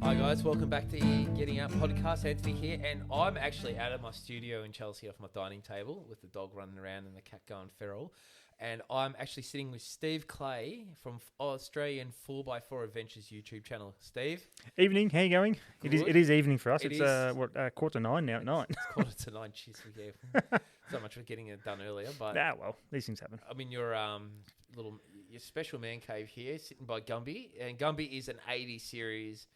Hi guys, welcome back to the Getting Out podcast. Anthony here, and I'm actually out of my studio in Chelsea off my dining table with the dog running around and the cat going feral. And I'm actually sitting with Steve Clay from Australian 4x4 Adventures YouTube channel. Steve? Evening, how you going? Good. It is evening for us. It It's is. 9:15 now at night. It's 8:45. Jeez, so much for getting it done earlier. But Well, these things happen. I'm in your your special man cave here, sitting by Gumby. And Gumby is an 80 series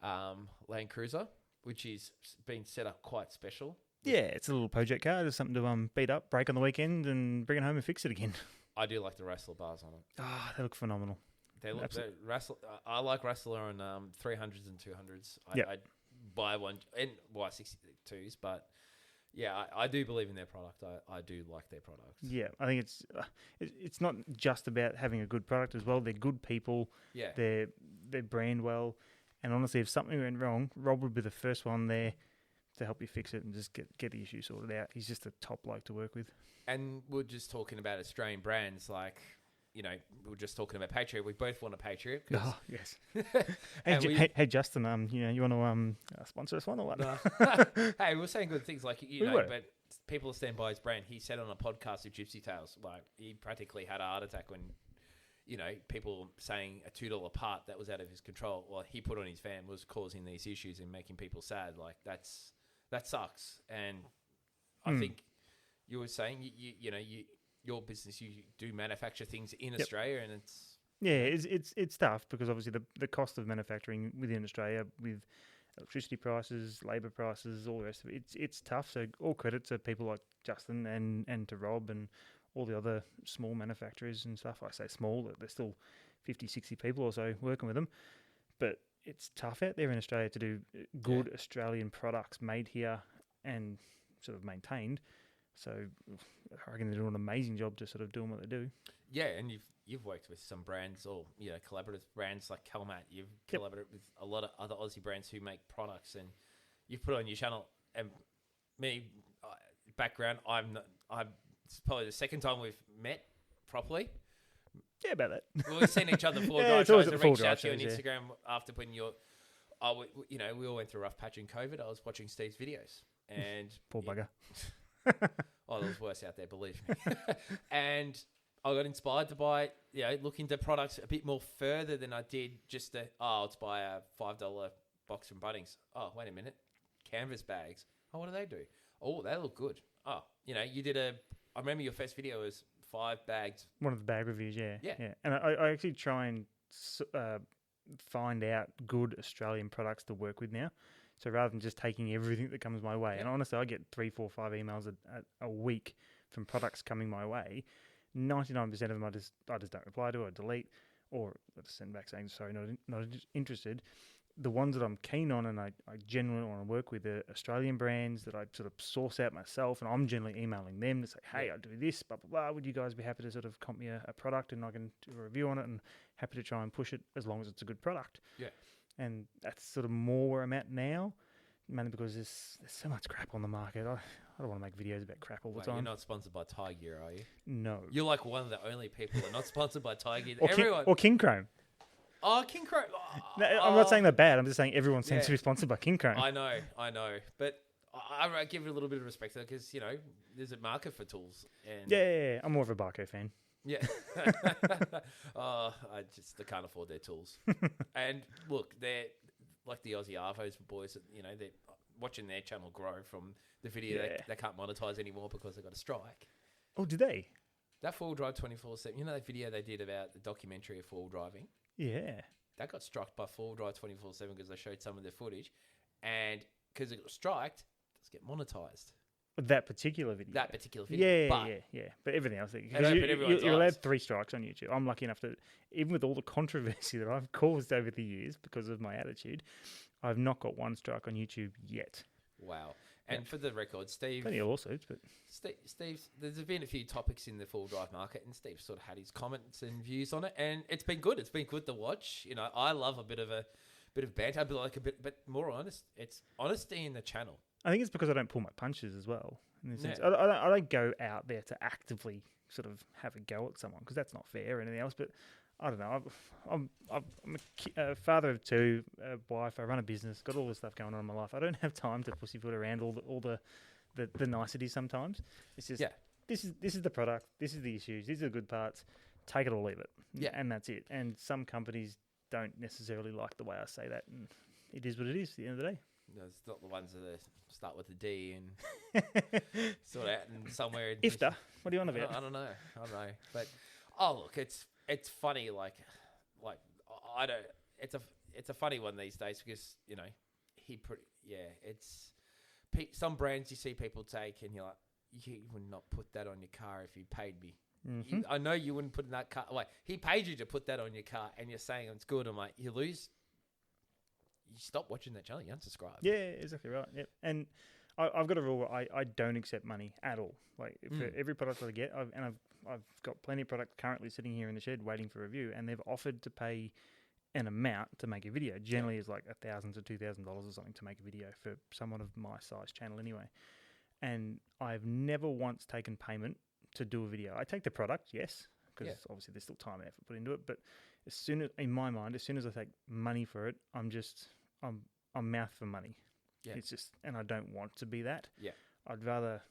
Land Cruiser, which is been set up quite special. Yeah, it's a little project car. Just something to beat up, break on the weekend, and bring it home and fix it again. I do like the Wrestler bars on it. Ah, they look phenomenal. They look. I like Wrestler on 300s and 200s. Yep. I buy one and Y62s, but yeah, I do believe in their product. I do like their products. Yeah, I think it's not just about having a good product as well. They're good people. Yeah. They brand well, and honestly, if something went wrong, Rob would be the first one there to help you fix it and just get the issue sorted out. He's just a top bloke to work with. And we're just talking about Australian brands, like, you know, we were just talking about Patriot. We both want a Patriot. Oh, yes. And hey, Justin, you want to sponsor us one or what? No. Hey, we're saying good things, like, you We know, were. but people stand by his brand. He said on a podcast of Gypsy Tales, like, he practically had a heart attack when, you know, people saying a $2 part that was out of his control. Well, he put on his van was causing these issues and making people sad. Like, that sucks. And I think you were saying, your business, you do manufacture things in Australia, and it's... Yeah, it's tough because obviously the cost of manufacturing within Australia with electricity prices, labour prices, all the rest of it, it's tough. So all credit to people like Justin and to Rob and all the other small manufacturers and stuff. I say small, there's still 50, 60 people or so working with them. But it's tough out there in Australia to do good Australian products made here and sort of maintained. So I reckon they're doing an amazing job to sort of doing what they do. Yeah, and you've worked with some brands, or, you know, collaborative brands like Calmat. You've collaborated with a lot of other Aussie brands who make products, and you've put on your channel. And me, background, it's probably the second time we've met properly. Yeah, about that. Well, we've seen each other before. Yeah, drive it's always shows. at I the reached full out to you on drive shows, Instagram after putting your... we all went through a rough patch in COVID. I was watching Steve's videos, and... Poor bugger. Oh, there's worse out there, believe me. And I got inspired to buy, look into products a bit more further than I did just let's buy a $5 box from Bunnings. Oh, wait a minute. Canvas bags. Oh, what do they do? Oh, they look good. Oh, you did I remember your first video was 5 bags. One of the bag reviews, yeah. Yeah. And I actually try and find out good Australian products to work with now. So rather than just taking everything that comes my way, and honestly, I get 3, 4, 5 emails a week from products coming my way. 99% of them I just don't reply to, or delete, or I just send back saying sorry, not interested. The ones that I'm keen on and I genuinely want to work with are Australian brands that I sort of source out myself, and I'm generally emailing them to say, hey, I do this, blah, blah, blah. Would you guys be happy to sort of comp me a product, and I can do a review on it, and happy to try and push it as long as it's a good product. Yeah. And that's sort of more where I'm at now, mainly because there's so much crap on the market. I don't want to make videos about crap all the time. You're not sponsored by Tiger, are you? No. You're like one of the only people that are not sponsored by Tiger. Or King Chrome. Oh, King Chrome. No, I'm not saying they're bad. I'm just saying everyone seems to be sponsored by King Chrome. I know. But I give it a little bit of respect because, there's a market for tools. And Yeah. I'm more of a Barco fan. Yeah. I can't afford their tools. And look, they're like the Aussie Arvos boys, they're watching their channel grow from the video they can't monetize anymore because they got a strike. Oh, did they? That 4-wheel drive 24/7, that video they did about the documentary of 4-wheel driving? Yeah. That got struck by 4-wheel drive 24/7 because they showed some of their footage. And because it got striked, it doesn't get monetized. That particular video. Yeah. But everything else. You're allowed 3 strikes on YouTube. I'm lucky enough to, even with all the controversy that I've caused over the years because of my attitude, I've not got 1 strike on YouTube yet. Wow. And for the record, Steve... Plenty of lawsuits, but... Steve, there's been a few topics in the 4-wheel drive market, and Steve sort of had his comments and views on it, and it's been good. It's been good to watch. I love a bit of banter, but more honest. It's honesty in the channel. I think it's because I don't pull my punches as well. In this sense. I don't go out there to actively sort of have a go at someone because that's not fair or anything else. But I don't know. I'm a father of two, a wife. I run a business. Got all this stuff going on in my life. I don't have time to pussyfoot around all the niceties. Sometimes it's just this is the product. This is the issues. These are the good parts. Take it or leave it. Yeah, and that's it. And some companies don't necessarily like the way I say that, and it is what it is. At the end of the day, no, it's not the ones that start with a D and sort out and somewhere. Ifta. What do you want about? I don't know. But look, it's funny. Like I don't. It's a funny one these days because it's some brands you see people take and you're like, you would not put that on your car if you paid me. Mm-hmm. I know you wouldn't put in that car. Like he paid you to put that on your car, and you're saying it's good. I'm like, you lose. You stop watching that channel. You unsubscribe. Yeah, exactly right. Yep. And I've got a rule where I don't accept money at all. Like for every product that I get, I've got plenty of product currently sitting here in the shed waiting for review, and they've offered to pay an amount to make a video. Generally, it's like $1,000 to $2,000 or something to make a video for someone of my size channel anyway. And I've never once taken payment to do a video. I take the product, yes, because obviously there's still time and effort put into it. But as soon as I take money for it, I'm mouth for money. Yeah. It's just, and I don't want to be that. Yeah. I'd rather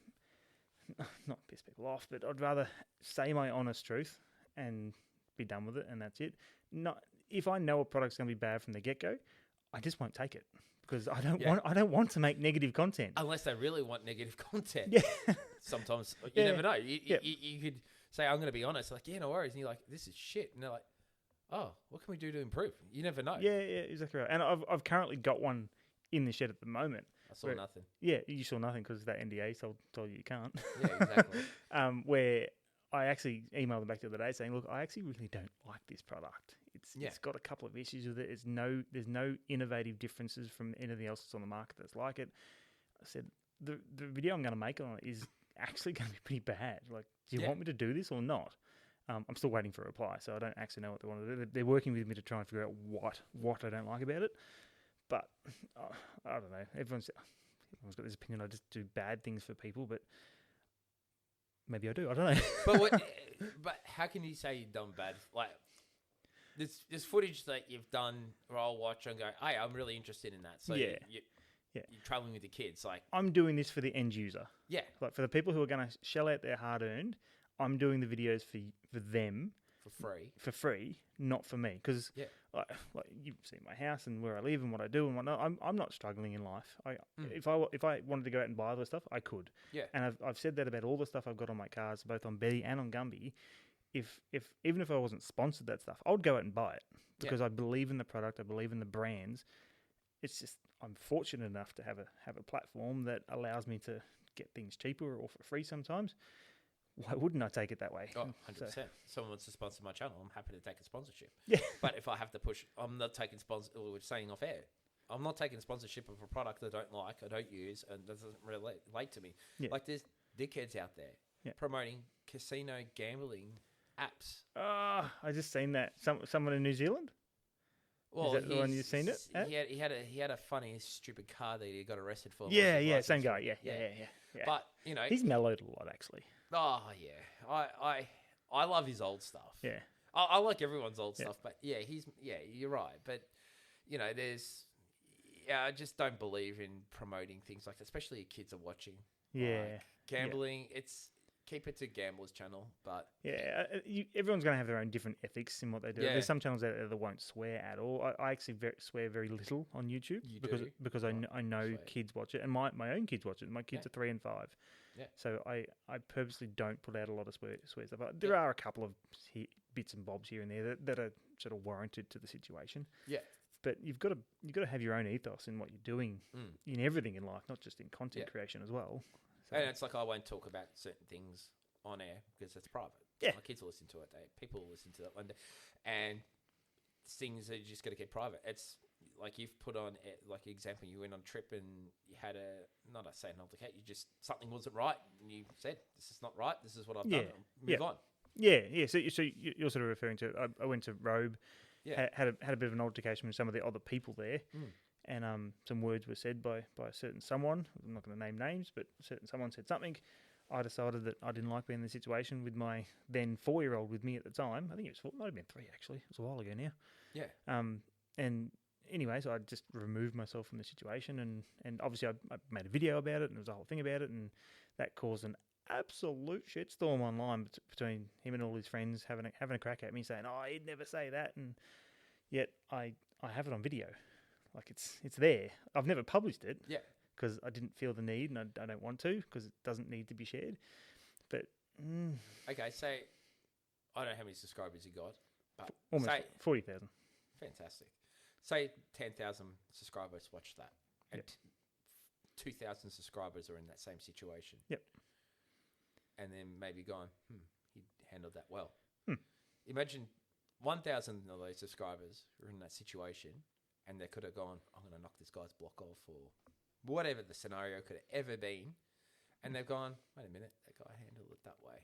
not piss people off, but I'd rather say my honest truth and be done with it, and that's it. Not if I know a product's going to be bad from the get-go, I just won't take it because I don't want to make negative content unless they really want negative content. Yeah. Sometimes you never know. You could say, I'm going to be honest. Like, yeah, no worries. And you're like, this is shit. And they're like, oh, what can we do to improve? You never know. Yeah, exactly right. And I've currently got one in the shed at the moment. I saw nothing. Yeah, you saw nothing because that NDA told you can't. Yeah, exactly. Where I actually emailed them back the other day saying, look, I actually really don't like this product. It's got a couple of issues with it. There's no innovative differences from anything else that's on the market that's like it. I said, the video I'm going to make on it is actually going to be pretty bad. Like, do you want me to do this or not? I'm still waiting for a reply, so I don't actually know what they want to do. They're working with me to try and figure out what I don't like about it. But I don't know. Everyone's got this opinion. I just do bad things for people, but maybe I do. I don't know. But how can you say you've done bad? Like, there's footage that you've done where I'll watch and go, hey, I'm really interested in that. So you're traveling with your kids. Like, I'm doing this for the end user. Yeah. Like for the people who are going to shell out their hard-earned, I'm doing the videos for them. For free, not for me. Because like you've seen my house and where I live and what I do and whatnot. I'm not struggling in life. If I wanted to go out and buy all this stuff, I could. Yeah. And I've said that about all the stuff I've got on my cars, both on Betty and on Gumby. Even if I wasn't sponsored that stuff, I would go out and buy it because I believe in the product. I believe in the brands. It's just I'm fortunate enough to have a platform that allows me to get things cheaper or for free sometimes. Why wouldn't I take it that way? Oh, 100%. Someone wants to sponsor my channel, I'm happy to take a sponsorship. Yeah. But if I have to push, I'm not taking we're saying off air. I'm not taking sponsorship of a product I don't like, I don't use, and doesn't relate to me. Yeah. Like there's dickheads out there promoting casino gambling apps. I just seen that. Someone in New Zealand? Well, is that the one you've seen it? He had a funny, stupid car that he got arrested for. Yeah, same guy. Yeah. But he's mellowed a lot actually. Oh yeah, I love his old stuff. Yeah, I like everyone's old stuff, but you're right. But I just don't believe in promoting things like that, especially if kids are watching. Yeah, like gambling. It's keep it to Gambler's channel, but everyone's going to have their own different ethics in what they do. Yeah. There's some channels out there that won't swear at all. I actually swear very little on YouTube because I know kids watch it, and my own kids watch it. My kids are 3 and 5. Yeah. So I purposely don't put out a lot of swear stuff. There are a couple of bits and bobs here and there that are sort of warranted to the situation. Yeah. But you've got to have your own ethos in what you're doing in everything in life, not just in content creation as well. So. And it's like I won't talk about certain things on air because it's private. Yeah. My kids will listen to it. People will listen to that one day. And things are just got to keep private. It's like you've put on, like example, you went on a trip and you had not a say an altercation, something wasn't right and you said, this is not right, this is what I've done. Move on. Yeah. So you're sort of referring to, I went to Robe, had a bit of an altercation with some of the other people there. And some words were said by a certain someone. I'm not going to name names, but someone said something. I decided that I didn't like being in the situation with my then 4-year-old with me at the time. I think it might have been 3 actually. It was a while ago now. Yeah. And anyway, so I just removed myself from the situation, and obviously I made a video about it, and there was a whole thing about it, and that caused an absolute shitstorm online between him and all his friends having a crack at me, saying, "Oh, he'd never say that," and yet I have it on video, like it's there. I've never published it, Yeah. because I didn't feel the need, and I don't want to, because it doesn't need to be shared. But Okay, so I don't know how many subscribers you got, but almost say 40,000. fantastic. Say 10,000 subscribers watch that, and Yep. 2,000 subscribers are in that same situation. Yep. And then maybe going, he handled that well. Hmm. Imagine 1,000 of those subscribers were in that situation, and they could have gone, I'm going to knock this guy's block off, or whatever the scenario could have ever been. And they've gone, wait a minute, that guy handled it that way.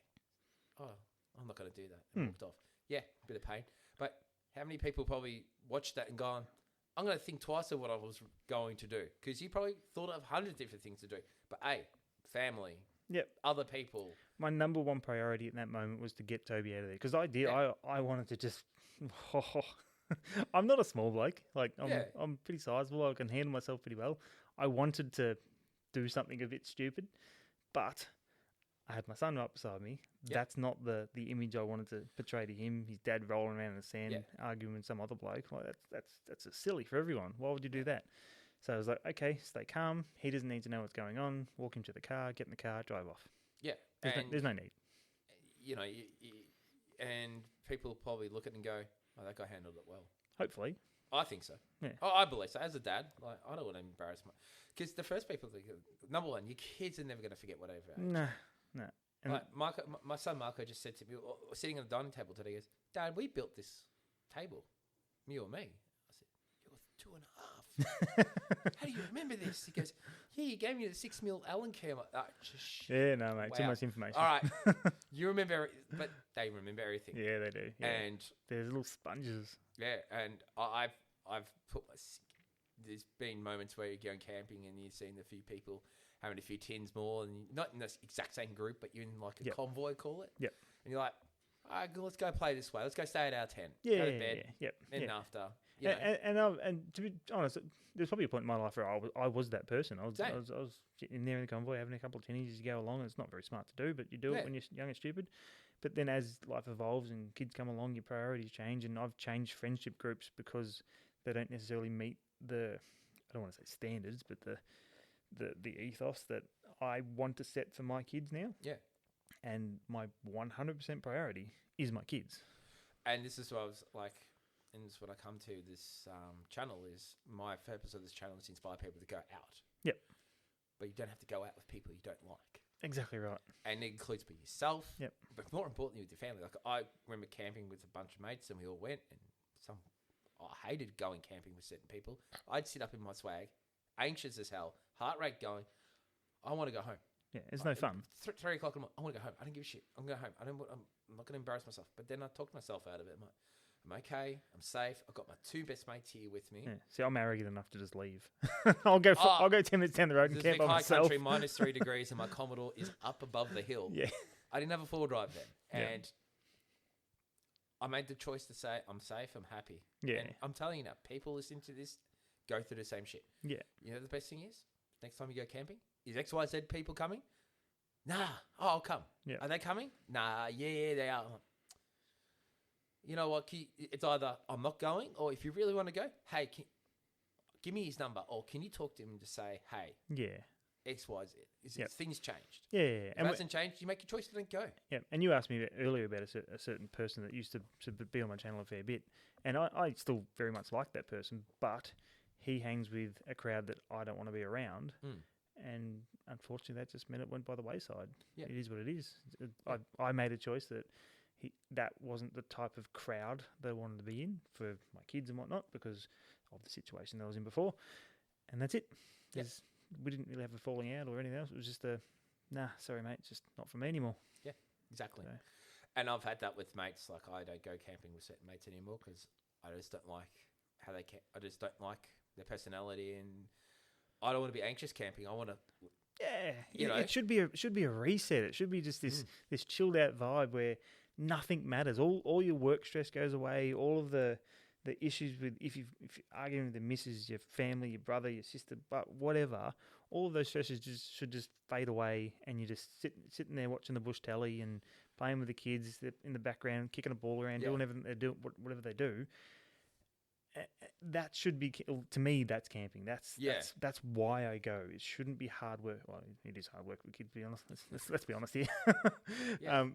Oh, I'm not going to do that. And walked off. Yeah, a bit of pain. But how many people probably watched that and gone, I'm going to think twice of what I was going to do? Because you probably thought of 100 different things to do. But family, Yep. other people. My number one priority in that moment was to get Toby out of there, because I did. Yeah. I wanted to just. I'm not a small bloke. Like Yeah. I'm pretty sizable. I can handle myself pretty well. I wanted to do something a bit stupid, but I had my son right beside me. Yeah. That's not the image I wanted to portray to him. His dad rolling around in the sand, Yeah. arguing with some other bloke. Like that's just silly for everyone. Why would you do that? So I was like, okay, stay calm. He doesn't need to know what's going on. Walk him to the car, get in the car, drive off. Yeah. There's no need. You know, and people probably look at it and go, oh, that guy handled it well. Hopefully. I think so. Yeah. I believe so. As a dad, like, I don't want to embarrass my... Because the first people think, number one, your kids are never going to forget whatever. No. And Like my son Marco just said to me, sitting at the dining table today, he goes, Dad, we built this table, you or me. I said, you're 2.5. How do you remember this? He goes, yeah, you gave me the 6 mil Allen key. I'm like, just yeah, no, mate, too wow. much information. All right, you remember, but they remember everything. Yeah, they do. Yeah. And there's little sponges. yeah, and I've put there's been moments where you're going camping and you've seen a few people having a few tins more, and not in the exact same group, but you're in like a convoy, call it. Yep. And you're like, all right, let's go play this way. Let's go stay at our tent. Yeah, go to bed. Yep. Then yeah. after, you know. And to be honest, there's probably a point in my life where I was that person. I was in there in the convoy having a couple of tinnies as you go along. And it's not very smart to do, but you do it when you're young and stupid. But then as life evolves and kids come along, your priorities change. And I've changed friendship groups because they don't necessarily meet I don't want to say standards, but the ethos that I want to set for my kids now. Yeah. And my 100% priority is my kids. And this is what I was like, and this is what I come to this channel is, my purpose of this channel is to inspire people to go out. Yep. But you don't have to go out with people you don't like. Exactly right. And it includes with yourself. Yep. But more importantly, with your family. Like, I remember camping with a bunch of mates, and we all went, and I hated going camping with certain people. I'd sit up in my swag, anxious as hell, heart rate going. I want to go home. Yeah, it's no fun. 3 o'clock in the morning, I want to go home. I don't give a shit. I'm going home. I'm not going to embarrass myself. But then I talked myself out of it. I'm like, I'm okay. I'm safe. I've got my 2 best mates here with me. Yeah. See, I'm arrogant enough to just leave. I'll go 10 minutes down the road and camp by myself. Country, minus 3 degrees, and my Commodore is up above the hill. Yeah. I didn't have a 4-drive then. Yeah. And I made the choice to say, I'm safe, I'm happy. Yeah. And I'm telling you now, people listening to this go through the same shit. Yeah. You know the best thing is? Next time you go camping, is XYZ people coming? Nah. Oh, I'll come. Yeah. Are they coming? Nah. Yeah, they are. You know what? It's either I'm not going, or if you really want to go, hey, give me his number, or can you talk to him to say, hey, yeah, XYZ. Things changed. Yeah. If it hasn't changed, you make your choice to don't go. Yeah. And you asked me earlier about a certain person that used to be on my channel a fair bit, and I still very much like that person, but he hangs with a crowd that I don't want to be around. And unfortunately, that just meant it went by the wayside. Yeah. It is what it is. I made a choice that that wasn't the type of crowd that I wanted to be in for my kids and whatnot because of the situation that I was in before. And that's it. Yes. We didn't really have a falling out or anything else. It was just nah, sorry, mate, it's just not for me anymore. Yeah, exactly. So. And I've had that with mates. Like, I don't go camping with certain mates anymore because I just don't like I just don't like their personality, and I don't want to be anxious camping. I want to Yeah, You know? it should be a reset. It should be just this chilled out vibe where nothing matters. All your work stress goes away. All of the issues with if you're arguing with the missus, your family, your brother, your sister, but whatever, all of those stresses should just fade away, and you just sitting there watching the bush telly and playing with the kids in the background, kicking a ball around, doing whatever they do. That should be, to me, that's camping. That's why I go. It shouldn't be hard work. Well, it is hard work with kids, to be honest. Let's be honest here.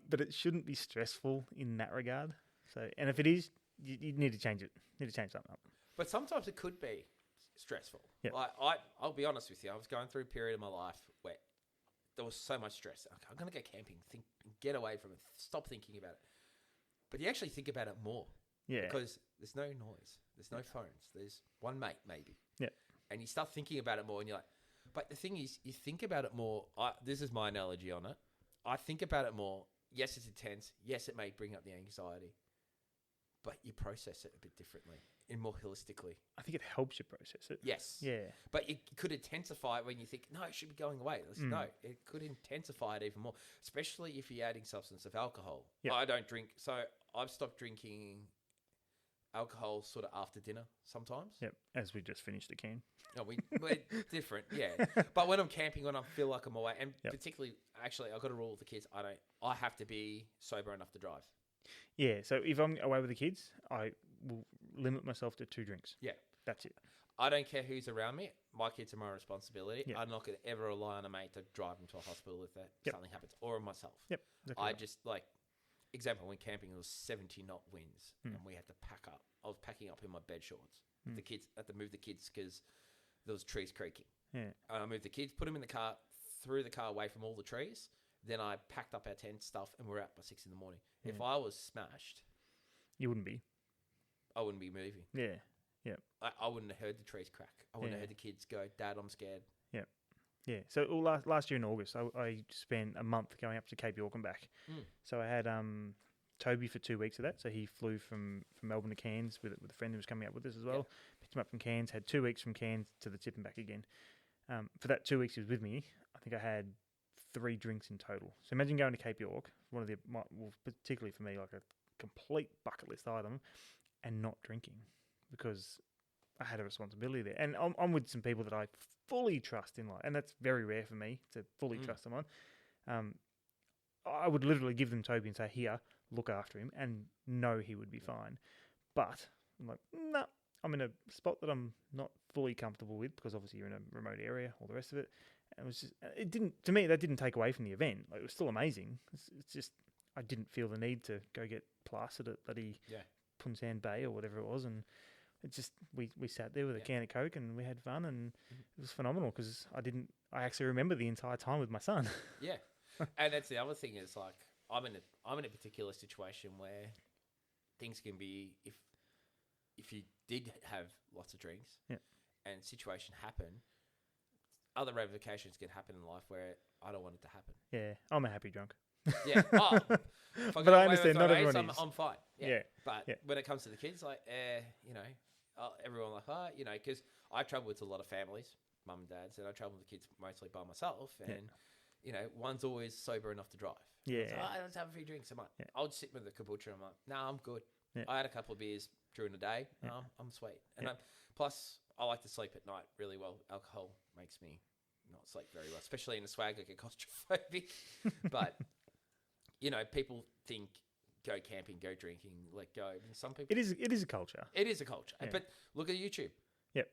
But it shouldn't be stressful in that regard. So, and if it is, you need to change it. You need to change something up. But sometimes it could be stressful. Yeah. I'll be honest with you. I was going through a period of my life where there was so much stress. I'm going to go camping. Get away from it. Stop thinking about it. But you actually think about it more. Yeah. Because there's no noise. There's no phones. There's one mate, maybe. Yeah. And you start thinking about it more, and you're like, but the thing is, you think about it more. This is my analogy on it. I think about it more. Yes, it's intense. Yes, it may bring up the anxiety. But you process it a bit differently and more holistically. I think it helps you process it. Yes. Yeah. But it could intensify it when you think, no, it should be going away. No, it could intensify it even more, especially if you're adding substance of alcohol. Yep. I don't drink. So I've stopped drinking alcohol sort of after dinner sometimes. Yep. As we just finished the can. No, we're different, yeah. But when I'm camping, when I feel like I'm away, and particularly, actually, I've got a rule with the kids. I have to be sober enough to drive. Yeah, so if I'm away with the kids, I will limit myself to 2 drinks. Yeah. That's it. I don't care who's around me. My kids are my responsibility. Yeah. I'm not going to ever rely on a mate to drive them to a hospital if something happens, or myself. Yep. Exactly I right. just, example, when camping, it was 70 knot winds, and we had to pack up. I was packing up in my bed shorts. The kids, I had to move the kids because there was trees creaking. Yeah. And I moved the kids, put them in the car, threw the car away from all the trees. Then I packed up our tent stuff, and we're out by 6 a.m. Yeah. If I was smashed, You wouldn't be. I wouldn't be moving. Yeah. I wouldn't have heard the trees crack. I wouldn't have heard the kids go, Dad, I'm scared. Yeah. So last year in August, I spent a month going up to Cape York and back. So I had Toby for 2 weeks of that. So he flew from Melbourne to Cairns with a friend who was coming up with us as well. Yep. Picked him up from Cairns, had 2 weeks from Cairns to the tip and back again. For that 2 weeks he was with me, I think I had 3 drinks in total. So imagine going to Cape York, one of particularly for me, like a complete bucket list item, and not drinking because I had a responsibility there. And I'm with some people that I fully trust in life, and that's very rare for me to fully trust someone. I would literally give them Toby and say, here, look after him, and know he would be fine. But I'm like, no, I'm in a spot that I'm not fully comfortable with because obviously you're in a remote area, all the rest of it. And it didn't, to me, that didn't take away from the event. Like, it was still amazing. It's just, I didn't feel the need to go get plastered at bloody Punsand Bay or whatever it was. And it just, we sat there with a can of Coke and we had fun, and it was phenomenal because I actually remember the entire time with my son. Yeah. And that's the other thing is, like, I'm in a particular situation where things can be, if you did have lots of drinks and situation happen, other ramifications can happen in life where I don't want it to happen. Yeah, I'm a happy drunk. Yeah. But I understand not everyone is. I'm fine. Yeah. But when it comes to the kids, like, everyone like, because I travel with a lot of families, mum and dads, and I travel with the kids mostly by myself, and one's always sober enough to drive. Yeah. So, let's have a few drinks. I'm like, I'll just sit with the kombucha. I'm like, no, I'm good. Yeah. I had a couple of beers during the day. Yeah. I'm sweet. And plus, I like to sleep at night really well. Alcohol makes me not sleep very well, especially in a swag. I get claustrophobic. But, people think go camping, go drinking, let go. And some people... It is a culture. It is a culture. Yeah. But look at YouTube. Yep.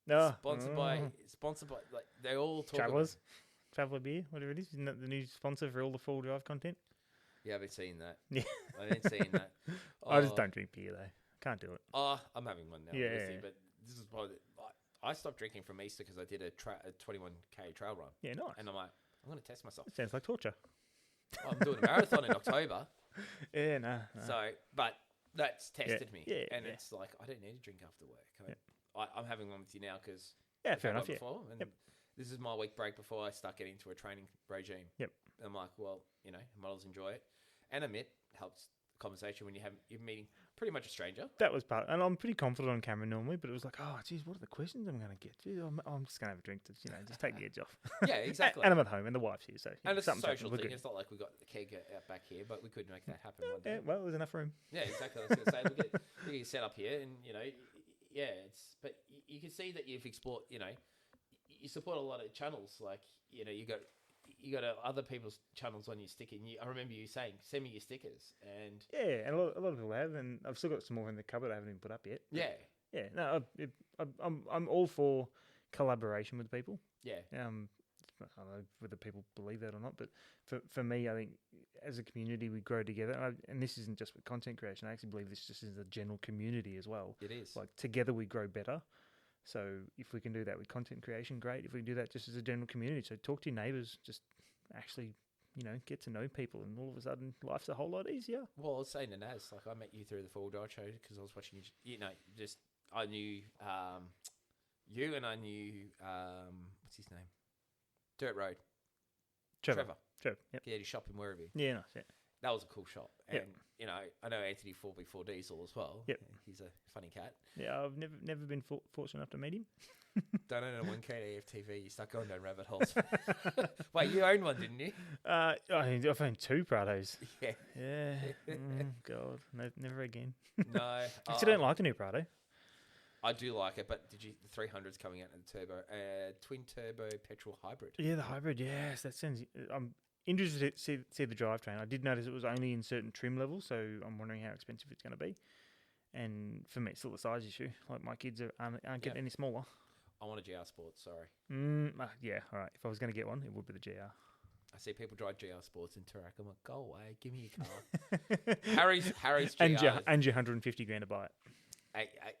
No. Sponsored by, like, they all talk Travelers. Traveller Beer, whatever it is. Isn't that the new sponsor for all the full drive content? Yeah, I haven't seen that. Yeah. I haven't seen that. I just don't drink beer, though. Can't do it. I'm having one now, Yeah. obviously, but this is probably... I stopped drinking from Easter because I did a 21k trail run. Yeah, nice. And I'm like, I'm going to test myself. It sounds like torture. I'm doing a marathon in October. Yeah, no. So, but that's tested me. Yeah, and it's like, I don't need to drink after work. I'm having one with you now because fair enough. before, and this is my week break before I start getting into a training regime. Yep. And I'm like, well, I might as well enjoy it. And admit, helps conversation when you're meeting pretty much a stranger. That was part, and I'm pretty confident on camera normally, but it was like, oh, geez, what are the questions I'm going to get? Geez, I'm just going to have a drink to, just take the edge off. Yeah, exactly. And I'm at home, and the wife's here, so and it's a something's social happened, thing. we're It's not like we got the keg out back here, but we could make that happen one good. day. Yeah, well, there's enough room. Yeah, exactly. I was going to say, we get set up here, and but you can see that you've explored. You support a lot of channels. Like you got other people's channels on your sticker. And I remember you saying, "Send me your stickers." And yeah, and a lot of people have, and I've still got some more in the cupboard I haven't even put up yet. Yeah, yeah. No, I'm all for collaboration with people. Yeah. I don't know whether people believe that or not, but for me, I think as a community we grow together, and this isn't just with content creation. I actually believe this just is a general community as well. It is. Like together we grow better. So if we can do that with content creation, great. If we can do that just as a general community, so talk to your neighbours, just actually, get to know people, and all of a sudden life's a whole lot easier. Well, I was saying to Naz, like I met you through the Full Drive show because I was watching you. I knew you, and I knew what's his name, Dirt Road, Trevor. Yep. Yeah, he's shopping wherever. Yeah, nice. Yeah. That was a cool shop. And, Yep. I know Anthony 4x4 Diesel as well. Yep. He's a funny cat. Yeah, I've never been fortunate enough to meet him. Don't own a 1K AFTV. You start going down rabbit holes. Wait, you owned one, didn't you? I've owned 2 Prados. Yeah. Yeah. God, no, never again. No. Actually, I don't like the new Prado. I do like it, but the 300's coming out in the turbo, twin turbo petrol hybrid. Yeah, the hybrid. Yes, that sounds. I'm interested to see the drivetrain. I did notice it was only in certain trim levels, so I'm wondering how expensive it's going to be. And for me, it's still a size issue. Like my kids aren't getting any smaller. I want a GR Sport. Sorry. Yeah. All right. If I was going to get one, it would be the GR. I see people drive GR Sports in Turak. I'm like, go away, give me your car. Harry's GR. And your 150 grand to buy it.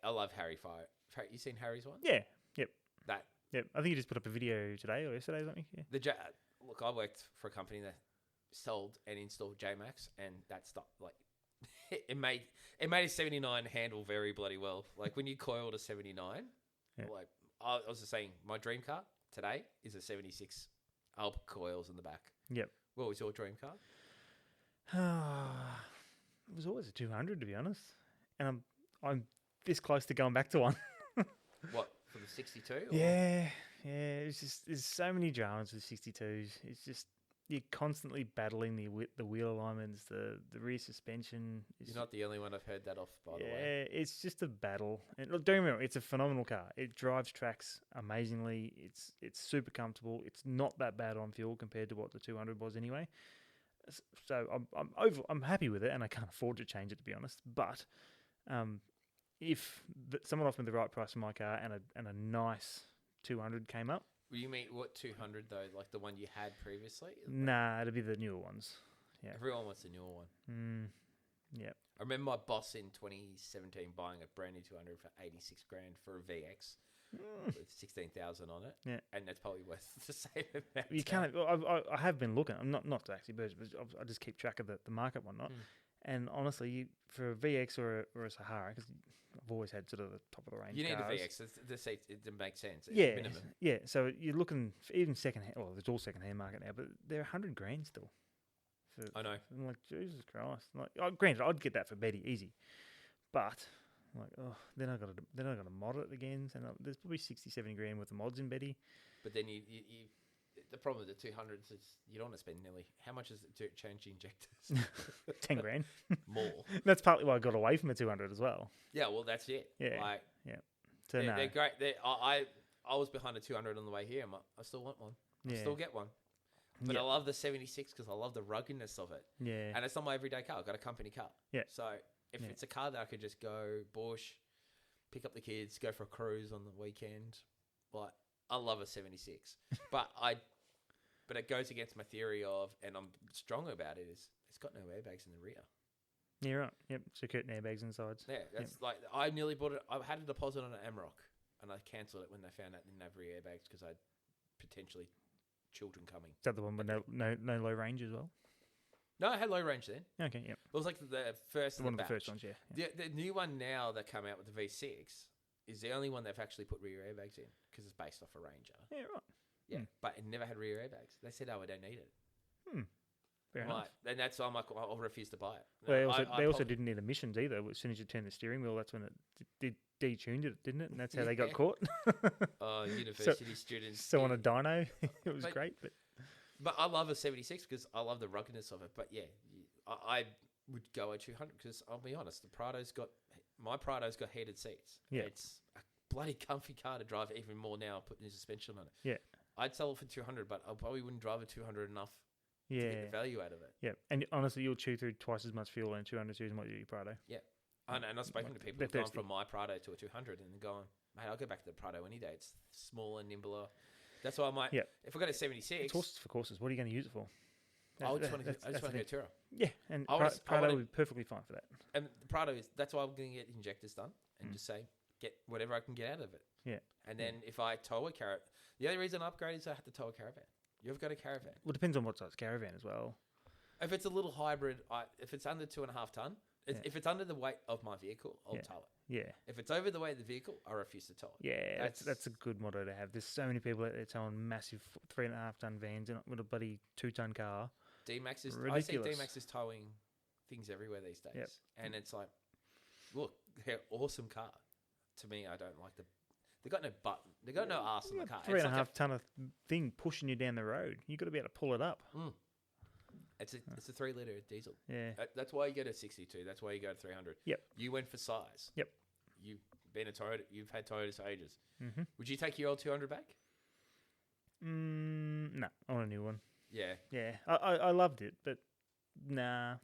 I love Harry Fire. You seen Harry's one? Yeah. Yep. That. Yep. I think you just put up a video today or yesterday or something. Yeah. Look, I worked for a company that sold and installed JMax, and that stuff it made a 79 handle very bloody well. Like when you coiled a 79, yeah. Like I was just saying, my dream car today is a 76 Alp coils in the back. Yep. What was your dream car? It was always a 200, to be honest, and I'm this close to going back to one. What, for the 62? Yeah. It's just there's so many dramas with 62s. It's just you're constantly battling the wheel alignments, the rear suspension. You're not the only one I've heard that off, by the way. Yeah, it's just a battle. And look, don't get me wrong, it's a phenomenal car. It drives tracks amazingly. It's super comfortable. It's not that bad on fuel compared to what the 200 was anyway. So I'm happy with it, and I can't afford to change it, to be honest. But if someone offered me the right price for my car and a nice 200 came up. You mean what 200 though? Like the one you had previously? Nah, it'd be the newer ones. Yeah. Everyone wants the newer one. Yeah. I remember my boss in 2017 buying a brand new 200 for 86 grand for a VX with 16,000 on it. Yeah. And that's probably worth the same amount. You can't. I have been looking. I'm not to actually budge, but I just keep track of the market and whatnot. And honestly, for a VX or a Sahara, because I've always had sort of the top of the range. You need cars. a VX. The seats, it makes sense. Yeah, minimum. yeah. So you're looking for even secondhand. Well, it's all secondhand market now, but they're 100 grand still. I know. I'm like, Jesus Christ. Like, granted, I'd get that for Betty easy, but I'm like, then I got to mod it again. So there's probably 60, 70 grand worth of mods in Betty. But then you the problem with the 200s is you don't want to spend nearly. How much is it to change the injectors? 10 grand. More. That's partly why I got away from a 200 as well. Yeah, well, that's it. Yeah. Yeah. So no. They're great. I was behind a 200 on the way here. I still want one. I still get one. But I love the 76 because I love the ruggedness of it. Yeah. And it's not my everyday car. I've got a company car. Yeah. So if it's a car that I could just go bush, pick up the kids, go for a cruise on the weekend, I love a 76. But it goes against my theory of, and I'm strong about it, is it's got no airbags in the rear. Yeah, right. Yep. So curtain airbags on the sides. Yeah, that's like, I nearly bought it. I had a deposit on an Amarok, and I cancelled it when they found out they didn't have rear airbags because I had potentially children coming. Is that the one with no low range as well? No, I had low range then. Okay, yep. It was like the first one of the batch. first ones, yeah. The new one now that come out with the V6 is the only one they've actually put rear airbags in because it's based off a Ranger. Yeah, right. Yeah, but it never had rear airbags. They said, "Oh, we don't need it." Fair enough. And that's why I'm like, I'll refuse to buy it. Well, they also didn't need emissions either. As soon as you turn the steering wheel, that's when it detuned it, didn't it? And that's how they got caught. University students. So on a dyno, it was great. But I love a 76 because I love the ruggedness of it. But yeah, I would go a 200 because I'll be honest, my Prado's got heated seats. Yeah. It's a bloody comfy car to drive even more now, putting suspension on it. Yeah. I'd sell it for 200, but I probably wouldn't drive a 200 enough to get the value out of it. Yeah. And honestly, you'll chew through twice as much fuel in a 200 series than what you do your Prado. Yeah. And I've spoken to people who've gone from my Prado to a 200 and going, mate, I'll go back to the Prado any day. It's smaller, nimbler. That's why I might. Yeah. If I got a 76, it's horses for courses. What are you going to use it for? I just want to go tourer. Yeah, and Prado would be perfectly fine for that. And the Prado that's why I'm going to get injectors done and just say get whatever I can get out of it. Yeah. And then if I tow a caravan, the only reason I upgrade is I have to tow a caravan. You've got a caravan. Well, it depends on what size caravan as well. If it's a little hybrid, if it's under 2.5 ton, if it's under the weight of my vehicle, I'll tow it. Yeah. If it's over the weight of the vehicle, I refuse to tow it. Yeah, that's a good motto to have. There's so many people out there towing massive 3.5 ton vans with a bloody 2 ton car. D-Max is. Ridiculous. I see D-Max is towing things everywhere these days, and it's like, look, they're awesome car. To me, I don't like they got no button. They got no ass in the car. 3.5 ton of thing pushing you down the road. You got to be able to pull it up. It's a 3 litre diesel. Yeah, that's why you go to 62. That's why you go to 300. Yep. You went for size. Yep. You've been a Toyota. You've had Toyotas for ages. Mm-hmm. Would you take your old 200 back? No, I want a new one. Yeah. Yeah, I loved it, but nah.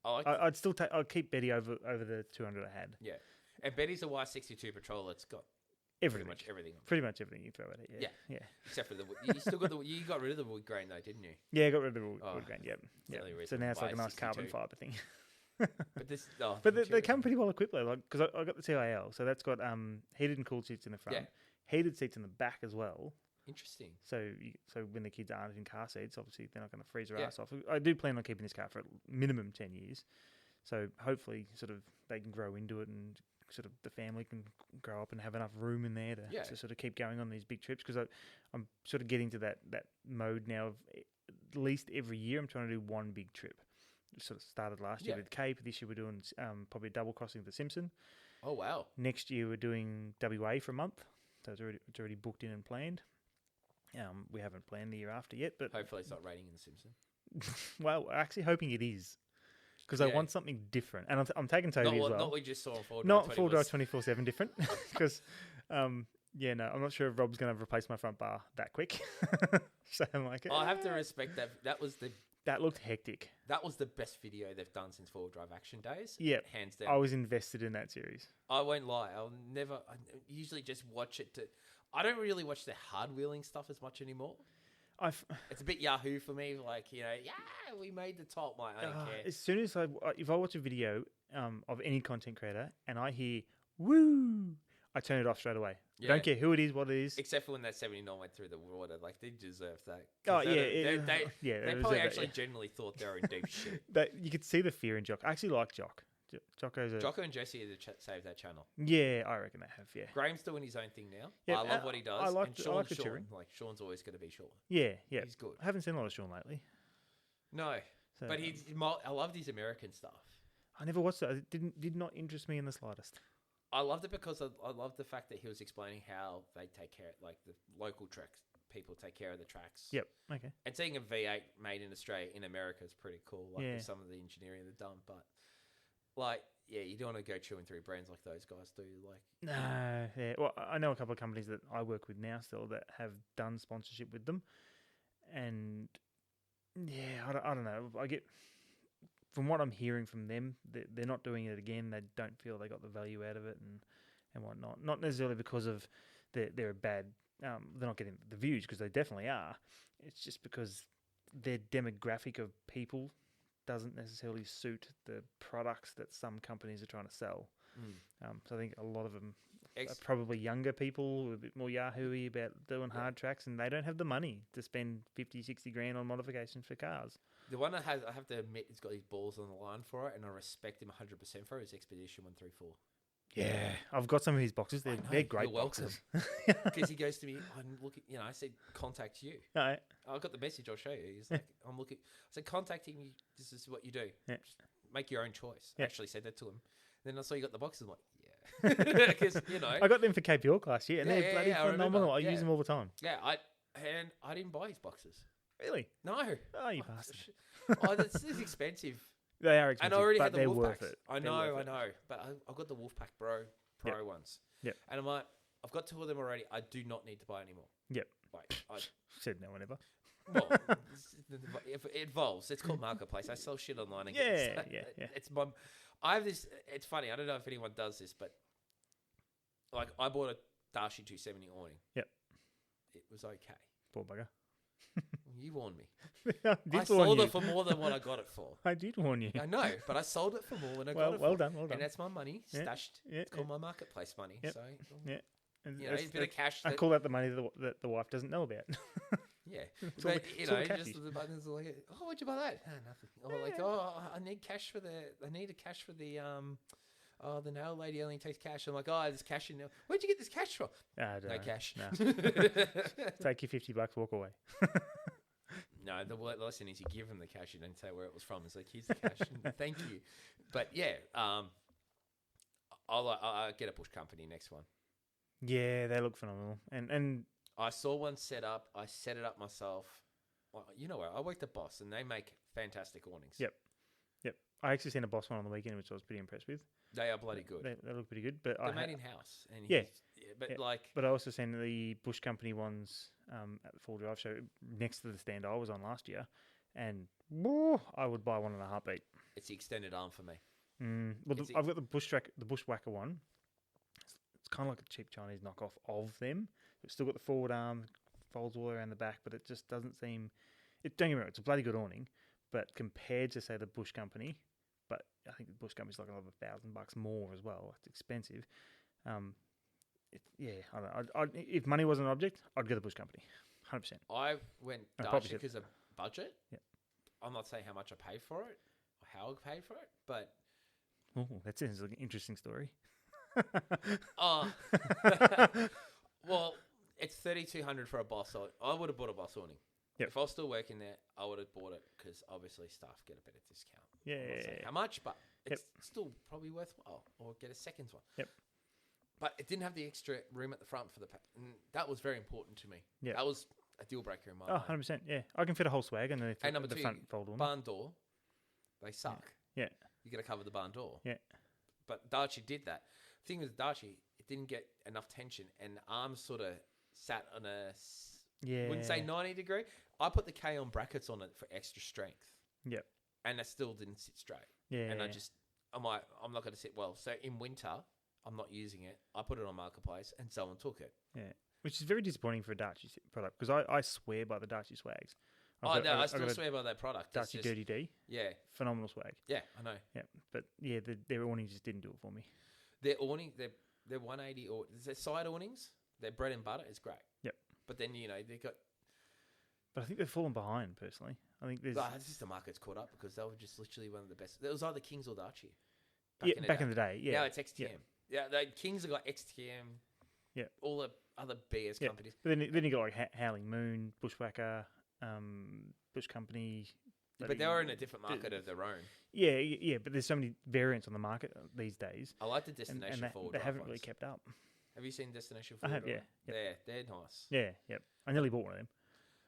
I'd still take. I'd keep Betty over the 200 I had. Yeah, and Betty's a Y62 Patrol. It's got everything. Pretty much everything you throw at it. Yeah. Except for you still got you got rid of the wood grain though, didn't you? Yeah, I got rid of the wood grain. Yeah. So now it's like a nice 62. carbon fiber thing. But they come pretty well equipped though. Like because I got the TIL, so that's got heated and cooled seats in the front, heated seats in the back as well. Interesting. So when the kids aren't in car seats, obviously they're not going to freeze their ass off. I do plan on keeping this car for minimum 10 years. So hopefully sort of they can grow into it and sort of the family can grow up and have enough room in there to sort of keep going on these big trips. Because I'm sort of getting to that mode now of at least every year I'm trying to do one big trip. Sort of started last year with Cape. This year we're doing probably a double crossing of the Simpson. Oh, wow. Next year we're doing WA for a month. So it's already booked in and planned. We haven't planned the year after yet, but hopefully it's not raining in the Simpson. Well, I'm actually hoping it is because I want something different, and I'm taking Toby as well. Not what we just saw on Full Drive. Not Full Drive 24/7 different, because I'm not sure if Rob's going to replace my front bar that quick. So I'm like, I have to respect that. That looked hectic. That was the best video they've done since Full Drive Action Days. Yeah, hands down. I was invested in that series. I won't lie. I usually just watch it I don't really watch the hard wheeling stuff as much anymore. It's a bit Yahoo for me. Like, we made the top. I don't care. As soon as if I watch a video of any content creator and I hear "woo," I turn it off straight away. Yeah. Don't care who it is, what it is. Except for when that 79 went through the water. Like, they deserve that. They probably actually genuinely thought they were in deep shit. You could see the fear in Jock. I actually like Jock. Jocko and Jesse saved that channel. Yeah, I reckon they have. Yeah, Graham's doing his own thing now. Yeah, I love what he does. I like Sean. the touring. Like Sean's always going to be Sean. Yeah, he's good. I haven't seen a lot of Sean lately. No, but I loved his American stuff. I never watched it. It did not interest me in the slightest. I loved it because I loved the fact that he was explaining how they take care, like the local tracks people take care of the tracks. Yep. Okay. And seeing a V8 made in Australia in America is pretty cool. Like with some of the engineering they've done, but you don't want to go chewing through brands like those guys do. Like, no, yeah. Well, I know a couple of companies that I work with now still that have done sponsorship with them, and I don't know. I get from what I'm hearing from them, they're not doing it again. They don't feel they got the value out of it and whatnot. Not necessarily because of they're a bad. They're not getting the views because they definitely are. It's just because their demographic of people doesn't necessarily suit the products that some companies are trying to sell. So I think a lot of them are probably younger people who are a bit more Yahoo-y about doing hard tracks, and they don't have the money to spend 50, 60 grand on modifications for cars. The one that I have to admit, has got his balls on the line for it, and I respect him 100% for it, is Expedition 134. Yeah, I've got some of his boxes. I They're know, great you're welcome. boxes. Because he goes to me, I'm looking, I said, contact you. Alright. I got the message, I'll show you. He's like, I'm looking. I said, contacting you, this is what you do. Yeah. Just make your own choice. I Yeah. actually said that to him. Then I saw you got the boxes. I'm like, yeah. Because, I got them for KPL last year, and Yeah, they're yeah, bloody yeah, I remember. phenomenal. I Yeah. use them all the time. yeah, I didn't buy his boxes. Really? No. Oh, you bastard. This is expensive. They are expensive, And I already but had the they're wolf worth packs. it. I They're know, worth I it. know. But I've got the Wolfpack Pro ones. Yep. And I'm like, I've got 2 of them already. I do not need to buy any more. Yep. Like, Said no one ever. well, if it evolves. It's called Marketplace. I sell shit online again. Yeah. It's my. I have this. It's funny. I don't know if anyone does this, but like I bought a Darshi 270 awning. Yep. It was okay. Poor bugger. You warned me. I I sold it for more than what I got it for. I did warn you. I know, but I sold it for more than I Well, got it well for. done, well done. And that's my money Yeah, stashed. yeah, It's called my marketplace money. Yep. So, Yeah. And you know, a bit of cash. I That, call that the money that the wife doesn't know about. yeah. It's all But, the- you it's all know, the just cashies. the buttons are like, oh, what'd you buy that? Oh, nothing. Or like, oh, I need cash for I need a cash for the nail lady only takes cash. I'm like, oh, there's cash in there. Where'd you get this cash from? I don't No know. cash. No. Take your $50, walk away. No, the lesson is you give them the cash. You don't say where it was from. It's like, here's the cash. And thank you. But yeah, I'll get a Bush Company next one. Yeah, they look phenomenal. And I saw one set up. I set it up myself. Well, you know what? I worked at Boss, and they make fantastic awnings. Yep. I actually seen a Boss one on the weekend, which I was pretty impressed with. They are bloody good. They look pretty good. But They're made in house. And Yeah. But Yeah. like, But I also seen the Bush Company ones at the Full Drive show next to the stand I was on last year, and I would buy one in a heartbeat. it's the extended arm for me. Well, It's I've got the Bushwhacker one. It's kind of like a cheap Chinese knockoff of them. It's still got the forward arm, folds all around the back, but it just doesn't seem. Don't get me wrong, it's a bloody good awning, but compared to say the Bush Company, but I think the Bush Company's like another $1,000 more as well. It's expensive. I don't know. If money was an object, I'd go the Bush Company, 100%. I went I probably Darshi should. because of budget. Yeah. I'm not saying how much I paid for it or how I paid for it, but Oh, that sounds like an interesting story. well, it's $3,200 for a Boss. I would have bought a Boss awning. Yep. If I was still working there, I would have bought it because obviously staff get a better discount. I'm not saying Yeah. how much, but Yep. it's still probably worthwhile, or get a second one. Yep. But it didn't have the extra room at the front for and that was very important to me. Yep. That was a deal breaker in my Oh, mind. 100%. Yeah, I can fit a whole swag underneath And number the two, front fold one. barn door, they suck. Yeah. You got to cover the barn door. Yeah. But Darchi did that. The thing with Darchi, it didn't get enough tension, and the arms sort of sat on Yeah. wouldn't say 90 degree. I put the K on brackets on it for extra strength. Yep. And it still didn't sit straight. Yeah. And I'm like, I'm not going to sit well. So in winter, I'm not using it. I put it on Marketplace, and someone took it. Yeah. Which is very disappointing for a Darchi product because I swear by the Darchi swags. I still swear by that product. It's Darchi just, Dirty D. Yeah. Phenomenal swag. Yeah, I know. Yeah. But yeah, their awning just didn't do it for me. Their awning, they're 180 or their side awnings, their bread and butter is great. Yep. But then, they got. But I think they've fallen behind personally. I think there's It's just the market's caught up because they were just literally one of the best. It was either Kings or Darchi. back in the day. Yeah. Now it's XTM. Yeah, the Kings have got XTM. Yeah. All the other BS Yeah. companies. But then you got like Howling Moon, Bushwhacker, Bush Company. But they're in a different market of their own. Yeah. But there's so many variants on the market these days. I like the And, Destination and Forward they Drive haven't really ones. kept up. Have you seen Destination I Forward? have, yeah. Drive? They're nice. Yeah. Yep. I nearly bought one of them.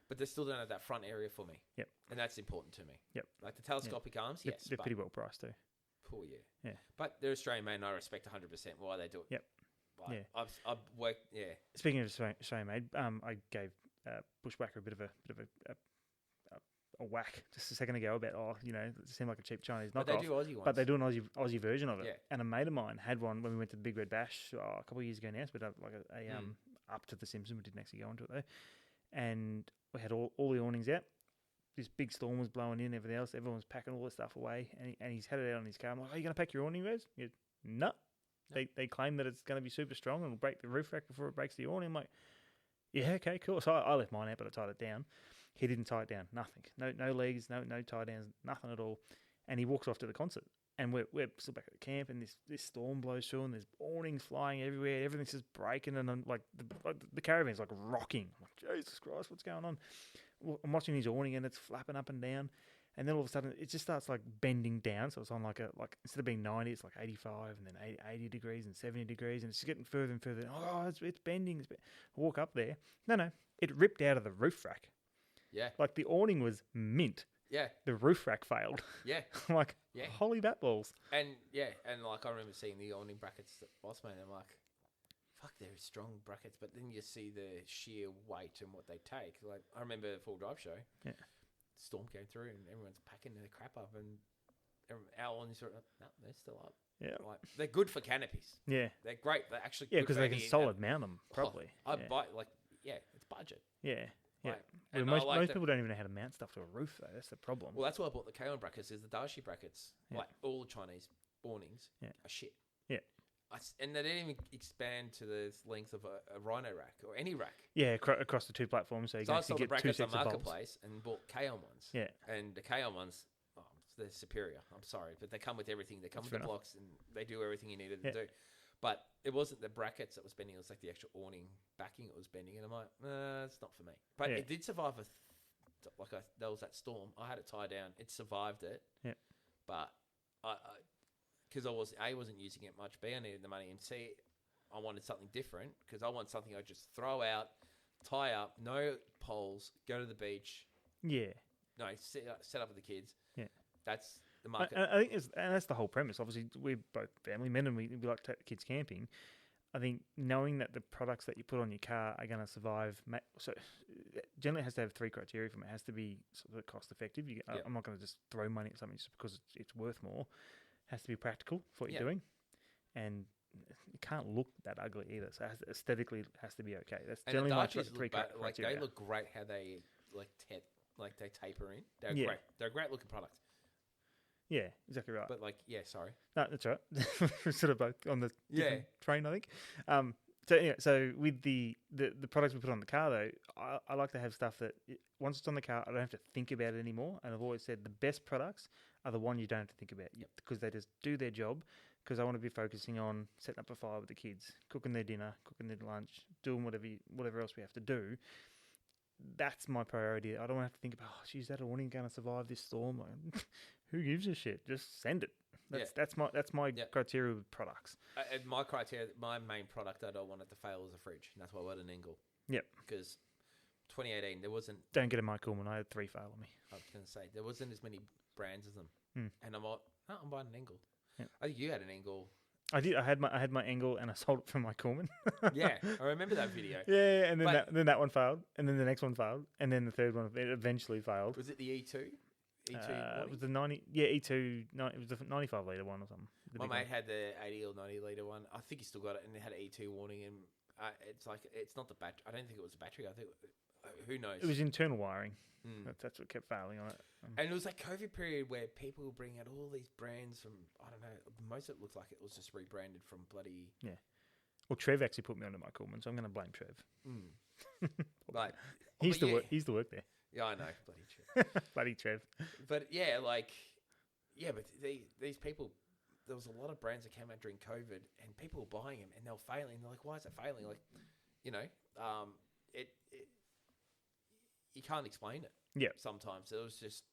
But they still don't have that front area for me. Yep. And that's important to me. Yep. Like the telescopic arms, They're, yes. they're but pretty well priced too. Cool, yeah. Yeah. But they're Australian made, and I respect 100% why they do it. Yep. But Yeah. I've worked, yeah. Speaking of Australian made, I gave Bushwhacker a bit of a whack just a second ago about it seemed like a cheap Chinese knockoff. But they do Aussie ones. But they do an Aussie version of it. Yeah. And a mate of mine had one when we went to the Big Red Bash a couple of years ago now. So we did like up to the Simpsons. We didn't actually go into it though. And we had all the awnings out. This big storm was blowing in, everything else. Everyone's packing all their stuff away. And he's had it out on his car. I'm like, are you going to pack your awning, Rez? He goes, no. They claim that it's going to be super strong and will break the roof rack before it breaks the awning. I'm like, yeah, okay, cool. So I left mine out, but I tied it down. He didn't tie it down. Nothing. No legs, no tie downs, nothing at all. And he walks off to the concert. and we're still back at the camp, and this storm blows through, and there's awnings flying everywhere. Everything's just breaking, and I'm like the caravan's like rocking. I'm like, Jesus Christ, what's going on? I'm watching his awning, and it's flapping up and down, and then all of a sudden it just starts like bending down. So it's on like instead of being 90, it's like 85, and then 80 degrees and 70 degrees, and it's just getting further and further. Oh, it's bending. I walk up there. No, it ripped out of the roof rack. Yeah. Like the awning was mint. Yeah. The roof rack failed. Yeah. I'm like, yeah. Holy bat balls. And like I remember seeing the awning brackets at Bossman, and I'm like, fuck, they're strong brackets, but then you see the sheer weight and what they take. Like I remember the full drive show. Yeah. Storm came through and everyone's packing their crap up, and our awnings sort of no, they're still up. Yeah. Like they're good for canopies. Yeah. They're great. They're actually Yeah, good because for they can any- solid mount them properly. I buy it's budget. Yeah. Yeah. Like, Well, and most I like most that- people don't even know how to mount stuff to a roof, though. That's the problem. Well, that's why I bought the K-on brackets. Is the Dashi brackets Yeah. like all the Chinese awnings are shit. Yeah. And they didn't even expand to the length of a Rhino rack or any rack. Yeah, across the two platforms, so you So can I actually sold the get two brackets on sets of bolts. Marketplace and bought K-on ones. Yeah. And the K-on ones, they're superior. I'm sorry, but they come with everything. They come That's with fair the enough. blocks, and they do everything you needed to Yeah. do. But it wasn't the brackets that was bending. It was like the actual awning backing it was bending. And I'm like, it's not for me. But Yeah. it did survive there was that storm. I had it tied down. It survived it. Yeah. But because I wasn't using it much. B, I needed the money, and C, I wanted something different because I want something I just throw out, tie up, no poles, go to the beach. Yeah. No, set up with the kids. Yeah. That's the market. I think and that's the whole premise. Obviously, we're both family men, and we like to take the kids camping. I think knowing that the products that you put on your car are going to survive, so generally it has to have three criteria from it. It has to be sort of cost effective. I'm not going to just throw money at something just because it's worth more. It has to be practical for what you're doing, and it can't look that ugly either. So aesthetically, it has to be okay. That's and generally the my Dachis three look like criteria. they look great. How they they taper in. They're Yeah. great. They're a great looking product. Yeah, exactly right. But sorry. No, that's right. We're sort of both on the different Yeah. train, I think. So with the products we put on the car, though, I like to have stuff that once it's on the car, I don't have to think about it anymore. And I've always said the best products are the one you don't have to think about because they just do their job. Because I want to be focusing on setting up a fire with the kids, cooking their dinner, cooking their lunch, doing whatever else we have to do. That's my priority. I don't want to have to think about, geez, that awning going to survive this storm? Like, who gives a shit? Just send it. That's my criteria with products. My criteria, my main product I don't want it to fail is a fridge, and that's why I got an Engel. Yep. Because 2018 there wasn't. Don't get a Mike Coolman. I had 3 fail on me. I was going to say there wasn't as many brands as them, Mm. and I'm like, no, I'm buying an Engel. Yep. I think you had an Engel. I did. I had my Engel, and I sold it for Mike Coolman. Yeah, I remember that video. Yeah, and then But- that one failed, and then the next one failed, and then the third one eventually failed. Was it the E2? E2. It was the 90. Yeah, E2. It was the 95 litre one or something. The My big mate one. had the 80 or 90 litre one. I think he still got it, and it had an E2 warning. And it's not the battery. I don't think it was the battery. I think who knows. It was internal wiring. Mm. That's what kept failing on it. And it was that COVID period where people were bringing out all these brands from, I don't know, most of it looks like it was just rebranded from bloody... Well, Trev actually put me onto Mike Coolman, so I'm going to blame Trev. Like, He used but to work. He used to work there. Yeah, I know, bloody Trev. Bloody Trev. But but these people, there was a lot of brands that came out during COVID, and people were buying them, and they were failing. They're like, why is it failing? Like, you can't explain it. Yeah. Sometimes it was just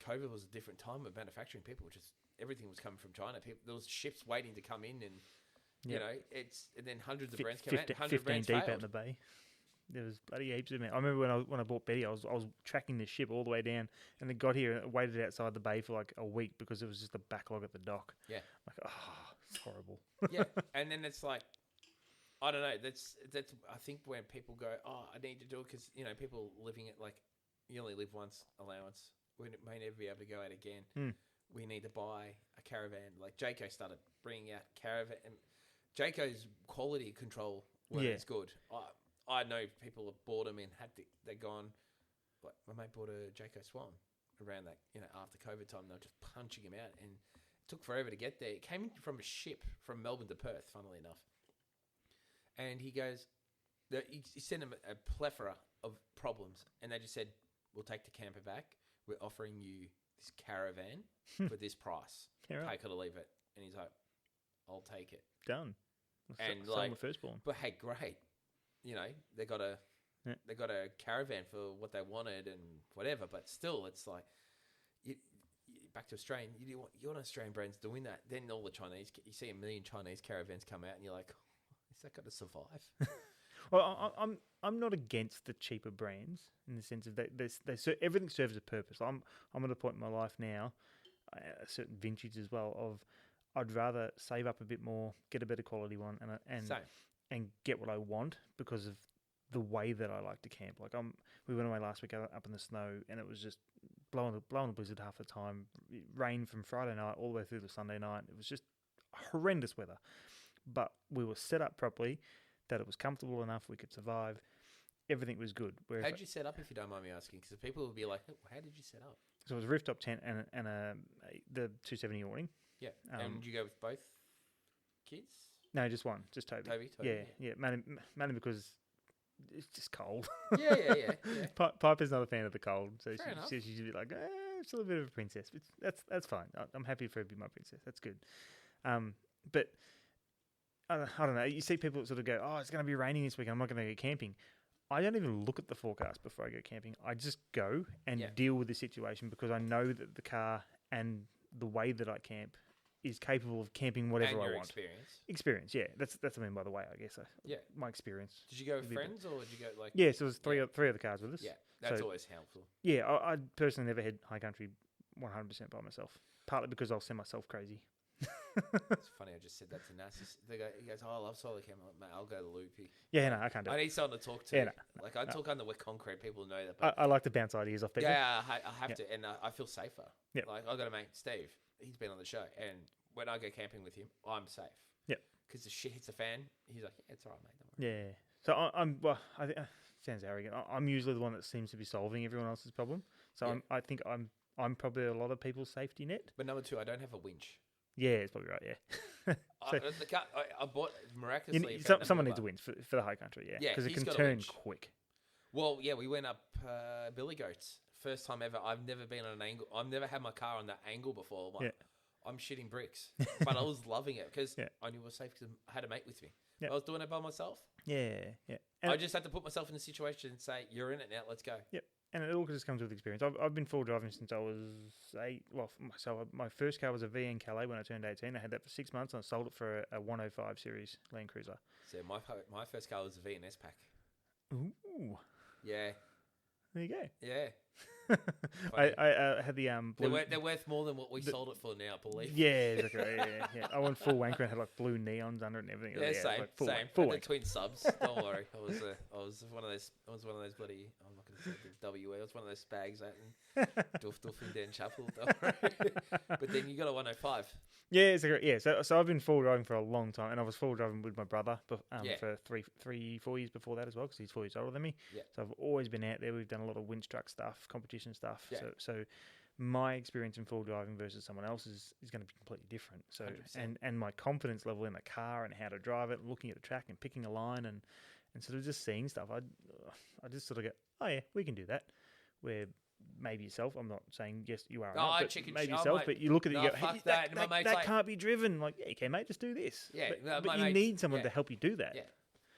COVID was a different time of manufacturing. People just everything was coming from China. There was ships waiting to come in, and you know and then hundreds of brands came out. 15 100 brands deep failed. out in the bay. There was bloody heaps of them. I remember when I bought Betty, I was tracking the ship all the way down, and it got here and it waited outside the bay for like a week because it was just a backlog at the dock. Yeah. Like, it's horrible. Yeah, and then it's like, I don't know. That's. I think when people go, I need to do it because people living it like you only live once allowance. We may never be able to go out again. We need to buy a caravan. Like Jayco started bringing out caravan, and Jayco's quality control wasn't as good. I know people have bought them and they're gone. Like my mate bought a Jayco Swan around that, after COVID time. They were just punching him out, and it took forever to get there. It came in from a ship from Melbourne to Perth, funnily enough. And he goes, he sent him a plethora of problems, and they just said, "We'll take the camper back. We're offering you this caravan for this price. Yeah, right. Take it or leave it. And he's like, I'll take it. Done. And Sell like, the firstborn. but hey, great. You know, they got a caravan for what they wanted and whatever. But still, it's like, back to Australian. You want Australian brands doing that. Then all the Chinese, you see a million Chinese caravans come out, and you're like, is that going to survive? Well, I'm not against the cheaper brands in the sense of everything serves a purpose. I'm at a point in my life now, a certain vintage as well, of I'd rather save up a bit more, get a better quality one, and get what I want because of the way that I like to camp. Like we went away last week up in the snow, and it was just blowing the blizzard half the time. It rained from Friday night all the way through to Sunday night. It was just horrendous weather, but we were set up properly, that it was comfortable enough we could survive. Everything was good. How did you set up, if you don't mind me asking? Because people will be like, how did you set up? So it was a rooftop tent and the 270 awning. Yeah. And did you go with both kids? No, just one. Just Toby. Yeah. Mainly because it's just cold. Yeah. Piper's not a fan of the cold, so she's usually like, she's a little bit of a princess. But that's fine. I'm happy for her to be my princess. That's good. But I don't know. You see people sort of go, it's going to be raining this week. I'm not going to go camping. I don't even look at the forecast before I go camping. I just go and deal with the situation because I know that the car and the way that I camp is capable of camping whatever I want. Experience, yeah. That's what I mean by the way, I guess. My experience. Did you go with friends or did you go like... Yeah, so it was three other cars with us. Yeah, that's always helpful. Yeah, I personally never had high country 100% by myself. Partly because I'll send myself crazy. It's funny, I just said that to Nassus. He goes, I love solar cam. I'm like, mate, I'll go to Loopy. Yeah, no, I can't do it. I need someone to talk to. Yeah, no. Like, I talk under wet concrete. People know that. But I like to bounce ideas off people. Yeah, I have to. And I feel safer. Yeah. Like, I got a mate, Steve. He's been on the show. And when I go camping with him, I'm safe. Yeah. Because the shit hits the fan. He's like, yeah, it's all right, mate. Don't worry. Yeah. So I think sounds arrogant. I'm usually the one that seems to be solving everyone else's problem. So I think I'm probably a lot of people's safety net. But number two, I don't have a winch. Yeah, it's probably right. Yeah. I bought miraculously. Someone needs a winch for the high country. Yeah, because it can turn quick. Well, yeah, we went up Billy Goats. First time ever. I've never been on an angle. I've never had my car on that angle before. I'm shitting bricks, but I was loving it because I knew it was safe because I had a mate with me. I was doing it by myself. Yeah. And I just had to put myself in a situation and say, "You're in it now. Let's go." Yep. And it all just comes with experience. I've been full driving since I was 8. Well, so my first car was a VN Calais when I turned 18. I had that for 6 months and I sold it for a 105 series Land Cruiser. So my first car was a VNS pack. Ooh. Yeah. There you go. Yeah. I had the blue... They're worth more than what we sold it for now, I believe. Yeah, exactly. Yeah. I went full wanker and had like blue neons under it and everything. Yeah, same. Like full Full the twin subs. Don't worry. I was one of those. I was one of those bloody. I'm not going to say the WE. I was one of those spags out in Doof in Dan Chapel. Don't worry. But then you got a 105. Yeah, exactly. Yeah. So I've been full driving for a long time, and I was full driving with my brother for 4 years before that as well, because he's 4 years older than me. Yeah. So I've always been out there. We've done a lot of winch truck stuff, competition stuff. Yeah. So my experience in full driving versus someone else's is going to be completely different. So 100%. and my confidence level in the car and how to drive it, looking at the track and picking a line and sort of just seeing stuff, I just sort of go, oh yeah, we can do that. Where maybe yourself, I'm not saying yes you are, but maybe yourself, but you look at it, you go, hey, that can't be driven. Like, yeah, okay, mate, just do this. Yeah, but you need someone to help you do that. Yeah,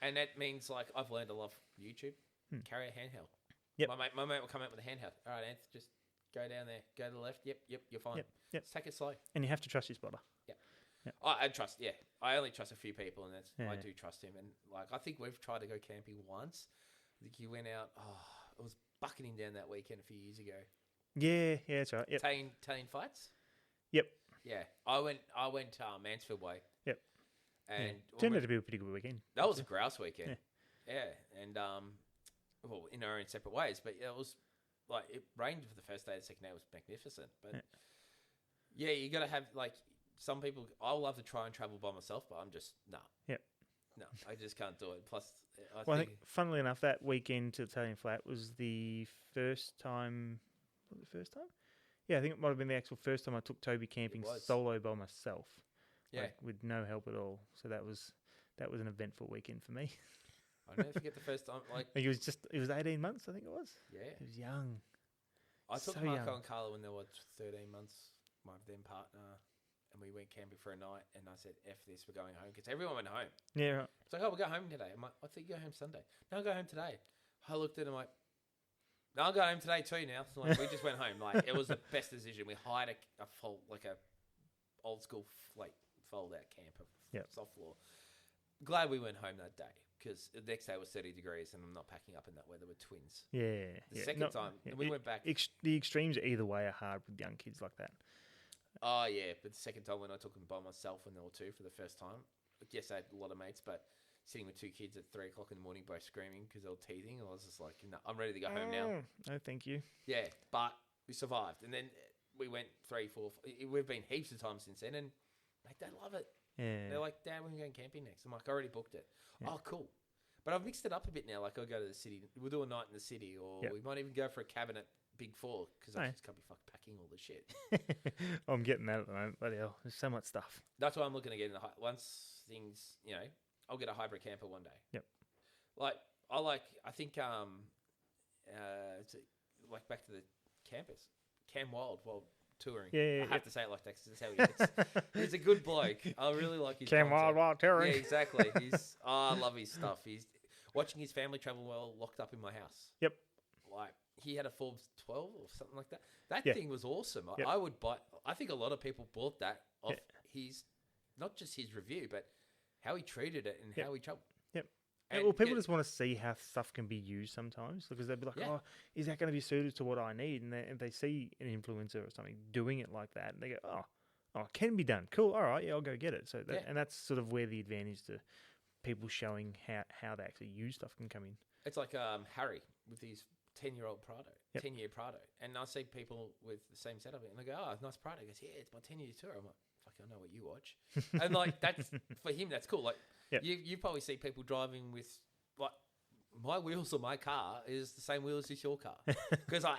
and that means like I've learned to love YouTube. Carry a handheld. Yep. My mate will come out with a handheld. All right, Anth, just go down there, go to the left. Yep, you're fine. Yep. Just take it slow. And you have to trust your spotter. Yeah. I trust. Yeah, I only trust a few people, and I do trust him. And like, I think we've tried to go camping once. I think you went out. It was bucketing down that weekend a few years ago. Yeah, that's right. Yep. Tane Fights. Yep. Yeah, I went Mansfield way. Yep. And turned out to be a pretty good weekend. That was a grouse weekend. Yeah, and well, in our own separate ways, but it was like it rained for the first day. The second day was magnificent, but yeah, you got to have like some people. I love to try and travel by myself, but I'm just no. Yep. No, I just can't do it. Plus, I think funnily enough, that weekend to Italian Flat was the first time. Was it the first time? Yeah, I think it might have been the actual first time I took Toby camping solo by myself. Yeah, like, with no help at all. So that was an eventful weekend for me. I'll never forget the first time. Like it was 18 months, I think it was. Yeah, he was young. I took So Marco young. and Carla when they were 13 months, my then partner, and we went camping for a night, and I said, F this, we're going home, because everyone went home. Yeah, right. It's like, oh, we'll go home today. I'm like, I think you go home Sunday. No, I'll go home today. I looked at it, I'm like, no, I'll go home today too now. So like, we just went home. Like, it was the best decision. We hired a full, like a old school, like, fold-out camper, soft floor. Glad we went home that day, because the next day was 30 degrees, and I'm not packing up in that weather with twins. Yeah. The second time, we went back. The extremes either way are hard with young kids like that. Oh, yeah. But the second time when I took them by myself when they were 2 for the first time, yes, I had a lot of mates, but sitting with 2 kids at 3 o'clock in the morning, both screaming because they were teething, I was just like, no, I'm ready to go home now. No, thank you. Yeah, but we survived. And then we went 3, 4, we've been heaps of times since then, and mate, they love it. Yeah. They're like, Dad, we're going camping next. I'm like, I already booked it. Yeah. Oh, cool. But I've mixed it up a bit now. Like, I'll go to the city. We'll do a night in the city, or we might even go for a cabin at Big 4, because I just can't be fucked packing all the shit. I'm getting that at the moment. Bloody hell. There's so much stuff. That's why I'm looking to get in the once things, I'll get a hybrid camper one day. Yep. I think, like back to the campus, Cam Wild while touring. Yeah, I have to say it like that because that's how he is. He's a good bloke. I really like his Cam content. Wild touring. Yeah, exactly. I love his stuff. He's watching his family travel well locked up in my house. Yep. Like, he had a Forbes 12 or something like that. That thing was awesome. Yep. I would buy. I think a lot of people bought that off his, not just his review, but how he treated it and how he traveled. Yep. And well, people just want to see how stuff can be used sometimes, because they'll be like, oh, is that going to be suited to what I need? And if they see an influencer or something doing it like that, and they go, oh, it can be done. Cool. All right. Yeah, I'll go get it. So and that's sort of where the advantage to people showing how they actually use stuff can come in. It's like Harry with his 10-year-old Prado, Yep. 10-year Prado. And I see people with the same setup, and they go, oh, nice Prado. He goes, yeah, it's my 10-year tour. I'm like, fuck, I know what you watch. And like, that's, for him, that's cool. Like, you probably see people driving with, like, my wheels on my car is the same wheels as your car. Because I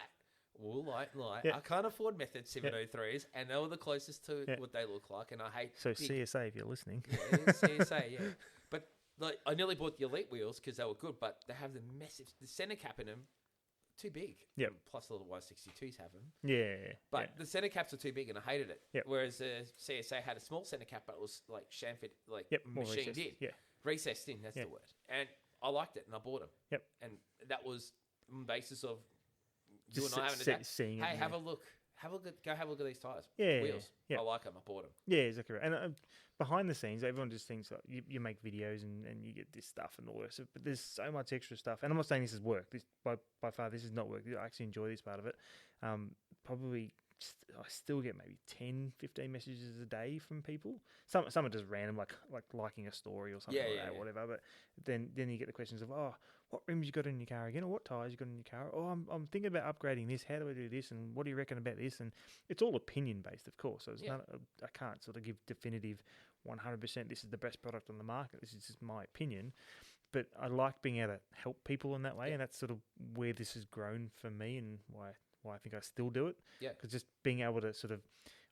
can't afford Method 703s, and they were the closest to what they look like, and I hate... So CSA, if you're listening. Yeah, CSA, yeah. But like, I nearly bought the Elite wheels because they were good, but they have the center cap in them, too big. Yep. Plus the little Y62s have them. Yeah. But the center caps were too big, and I hated it. Yep. Whereas the CSA had a small center cap, but it was like chamfered, like more machined recessed. in. Yeah. Recessed in, that's the word. And I liked it, and I bought them. Yep. And that was on the basis of you Just and I having a chat. seeing Hey, it, have a look. Go have a look at these tires. Yeah, Wheels. yeah. I like them. I bought them. Yeah, exactly right. And behind the scenes, everyone just thinks like, you make videos and you get this stuff and all this, but there's so much extra stuff. And I'm not saying this is work. This by far, this is not work. I actually enjoy this part of it. Probably, I still get maybe 10, 15 messages a day from people. Some are just random, like liking a story or something whatever. But then you get the questions of, oh, what rims you got in your car again, or what tires you got in your car? Oh, I'm thinking about upgrading this. How do I do this? And what do you reckon about this? And it's all opinion based, of course. So it's not. I can't sort of give definitive 100%. This is the best product on the market. This is just my opinion. But I like being able to help people in that way, and that's sort of where this has grown for me, and why I think I still do it. Yeah. Because just being able to sort of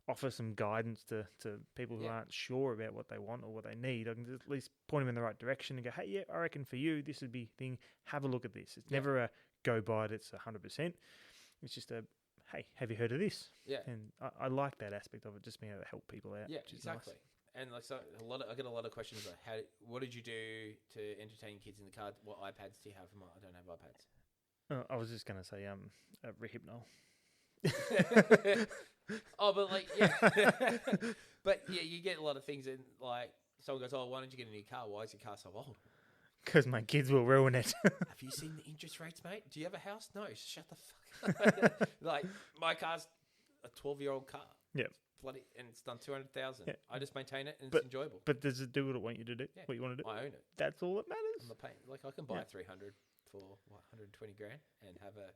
offer some guidance to people who aren't sure about what they want or what they need, I can at least point them in the right direction and go, hey, yeah, I reckon for you, this would be thing. Have a look at this. It's never a go buy it. It's 100%. It's just a, hey, have you heard of this? Yeah. And I like that aspect of it, just being able to help people out. Yeah, exactly. Nice. And like, so I get a lot of questions about what did you do to entertain kids in the car? What iPads do you have? I don't have iPads. I was just going to say Rehypnol. Oh, but like, yeah. But yeah, you get a lot of things, and like, someone goes, oh, why don't you get a new car? Why is your car so old? Because my kids will ruin it. Have you seen the interest rates, mate? Do you have a house? No, shut the fuck up. Like, my car's a 12-year-old car. Yeah. Bloody, and it's done 200,000. Yeah. I just maintain it, and it's enjoyable. But does it do what it want you to do? Yeah. What you want to do? I own it. That's all that matters. I'm not paying. Like, I can buy 300 for 120 grand and have a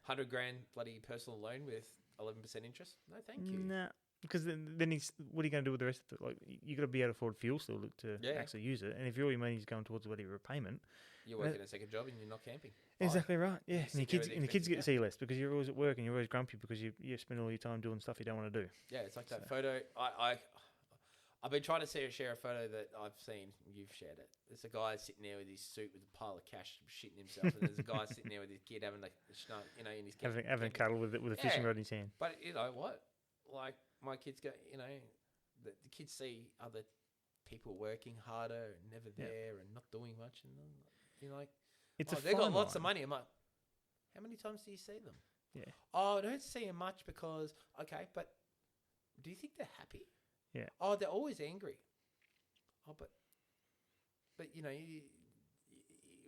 100 grand bloody personal loan with 11% interest. No, thank you. Nah, because then he's, what are you going to do with the rest of it? Like, you got to be able to afford fuel still to actually use it. And if all your money's going towards bloody repayment, you're working a second job and you're not camping. Exactly right. Yeah, and your kids get to see less because you're always at work and you're always grumpy because you spend all your time doing stuff you don't want to do. Yeah, it's like that photo. I've been trying to share a photo that I've seen. You've shared it. There's a guy sitting there with his suit with a pile of cash, shitting himself, and there's a guy sitting there with his kid having a in his having a cuddle with a fishing rod in his hand. But you know what? Like my kids go, the kids see other people working harder and never there and not doing much, and like they've got lots of money. I'm like, how many times do you see them? Yeah. Oh, I don't see them much because but do you think they're happy? Yeah. Oh, they're always angry. Oh, but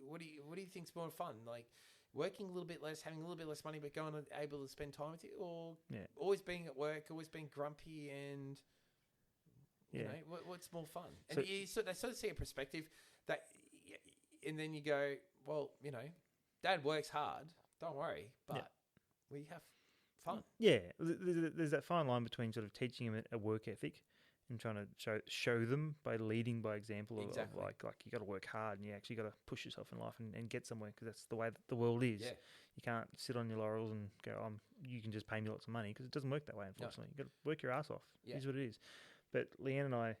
what do you think's more fun? Like working a little bit less, having a little bit less money, but going and able to spend time with you, or always being at work, always being grumpy, and what's more fun? And they sort of see a perspective that, and then you go, well, Dad works hard. Don't worry, but we have fun. Yeah, there's that fine line between sort of teaching them a work ethic and trying to show them by leading by example. Exactly. Of like you got to work hard and you actually got to push yourself in life and get somewhere, because that's the way that the world is. Yeah. You can't sit on your laurels and go, you can just pay me lots of money, because it doesn't work that way, unfortunately. You got to work your ass off. Yeah. It is what it is. But Leanne and I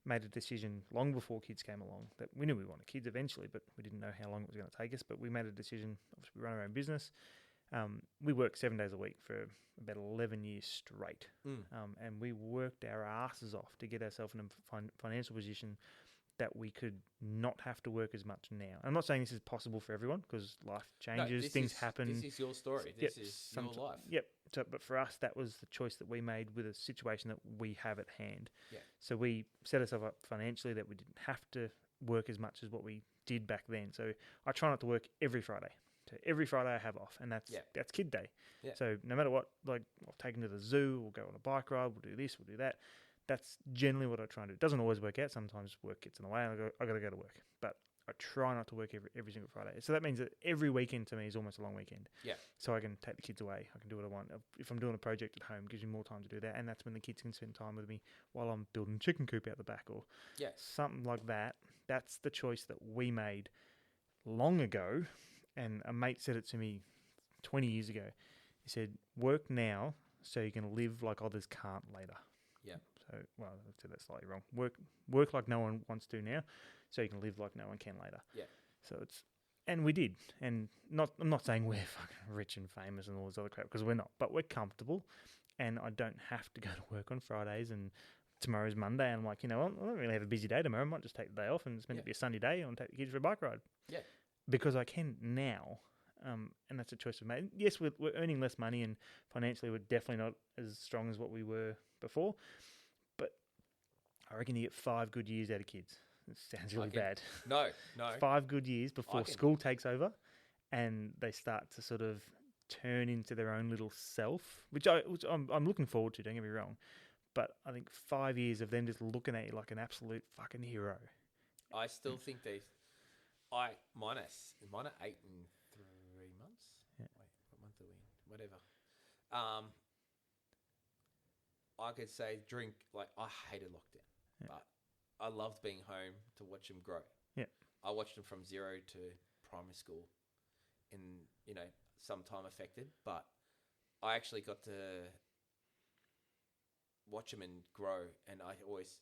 made a decision long before kids came along that we knew we wanted kids eventually, but we didn't know how long it was going to take us. But we made a decision. Obviously, we run our own business. We worked 7 days a week for about 11 years straight. And we worked our asses off to get ourselves in a financial position that we could not have to work as much now. I'm not saying this is possible for everyone, because life changes, things happen. This is your story. This is your life. Yep. So, but for us, that was the choice that we made with a situation that we have at hand. Yeah. So we set ourselves up financially that we didn't have to work as much as what we did back then. So I try not to work every Friday. So every Friday I have off, and that's kid day. Yeah. So no matter what, like I'll take them to the zoo, we'll go on a bike ride, we'll do this, we'll do that. That's generally what I try and do. It doesn't always work out. Sometimes work gets in the way, and I got to go to work. But I try not to work every single Friday. So that means that every weekend to me is almost a long weekend. Yeah. So I can take the kids away. I can do what I want. If I'm doing a project at home, it gives me more time to do that, and that's when the kids can spend time with me while I'm building a chicken coop out the back or something like that. That's the choice that we made long ago. And a mate said it to me 20 years ago. He said, work now so you can live like others can't later. Yeah. So, well, I said that slightly wrong. Work like no one wants to now so you can live like no one can later. Yeah. So and we did. And I'm not saying we're fucking rich and famous and all this other crap, because we're not. But we're comfortable, and I don't have to go to work on Fridays, and tomorrow's Monday, and I'm like, I don't really have a busy day tomorrow. I might just take the day off, and it's meant to be a sunny day. I want to take the kids for a bike ride. Yeah. Because I can now, and that's a choice we've made. Yes, we're earning less money, and financially we're definitely not as strong as what we were before, but I reckon you get 5 good years out of kids. It sounds really bad. No. 5 good years before school takes over, and they start to sort of turn into their own little self, which I'm looking forward to, don't get me wrong, but I think 5 years of them just looking at you like an absolute fucking hero. I still think mine are 8 and 3 months. Yeah. Wait, what month are we in? Whatever. I could say I hated lockdown, but I loved being home to watch them grow. Yeah. I watched them from 0 to primary school in, some time affected, but I actually got to watch them and grow. And I've always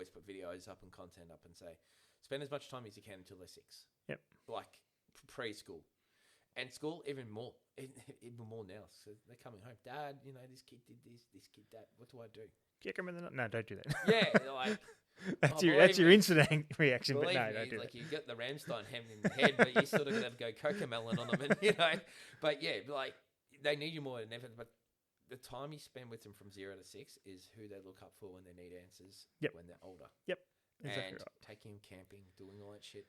put videos up and content up and say, spend as much time as you can until they're 6. Yep. Like preschool. And school, even more now. So they're coming home. Dad, this kid did this kid that. What do I do? Kick him in the nut. No, don't do that. Yeah, like... that's your instant reaction, but no, don't do that. You get the Ramstein hemmed in the head, but you sort of got to go Cocomelon on them, and, But yeah, like, they need you more than ever, but the time you spend with them from 0 to 6 is who they look up for when they need answers when they're older. Yep. Exactly and right. Taking them camping, doing all that shit.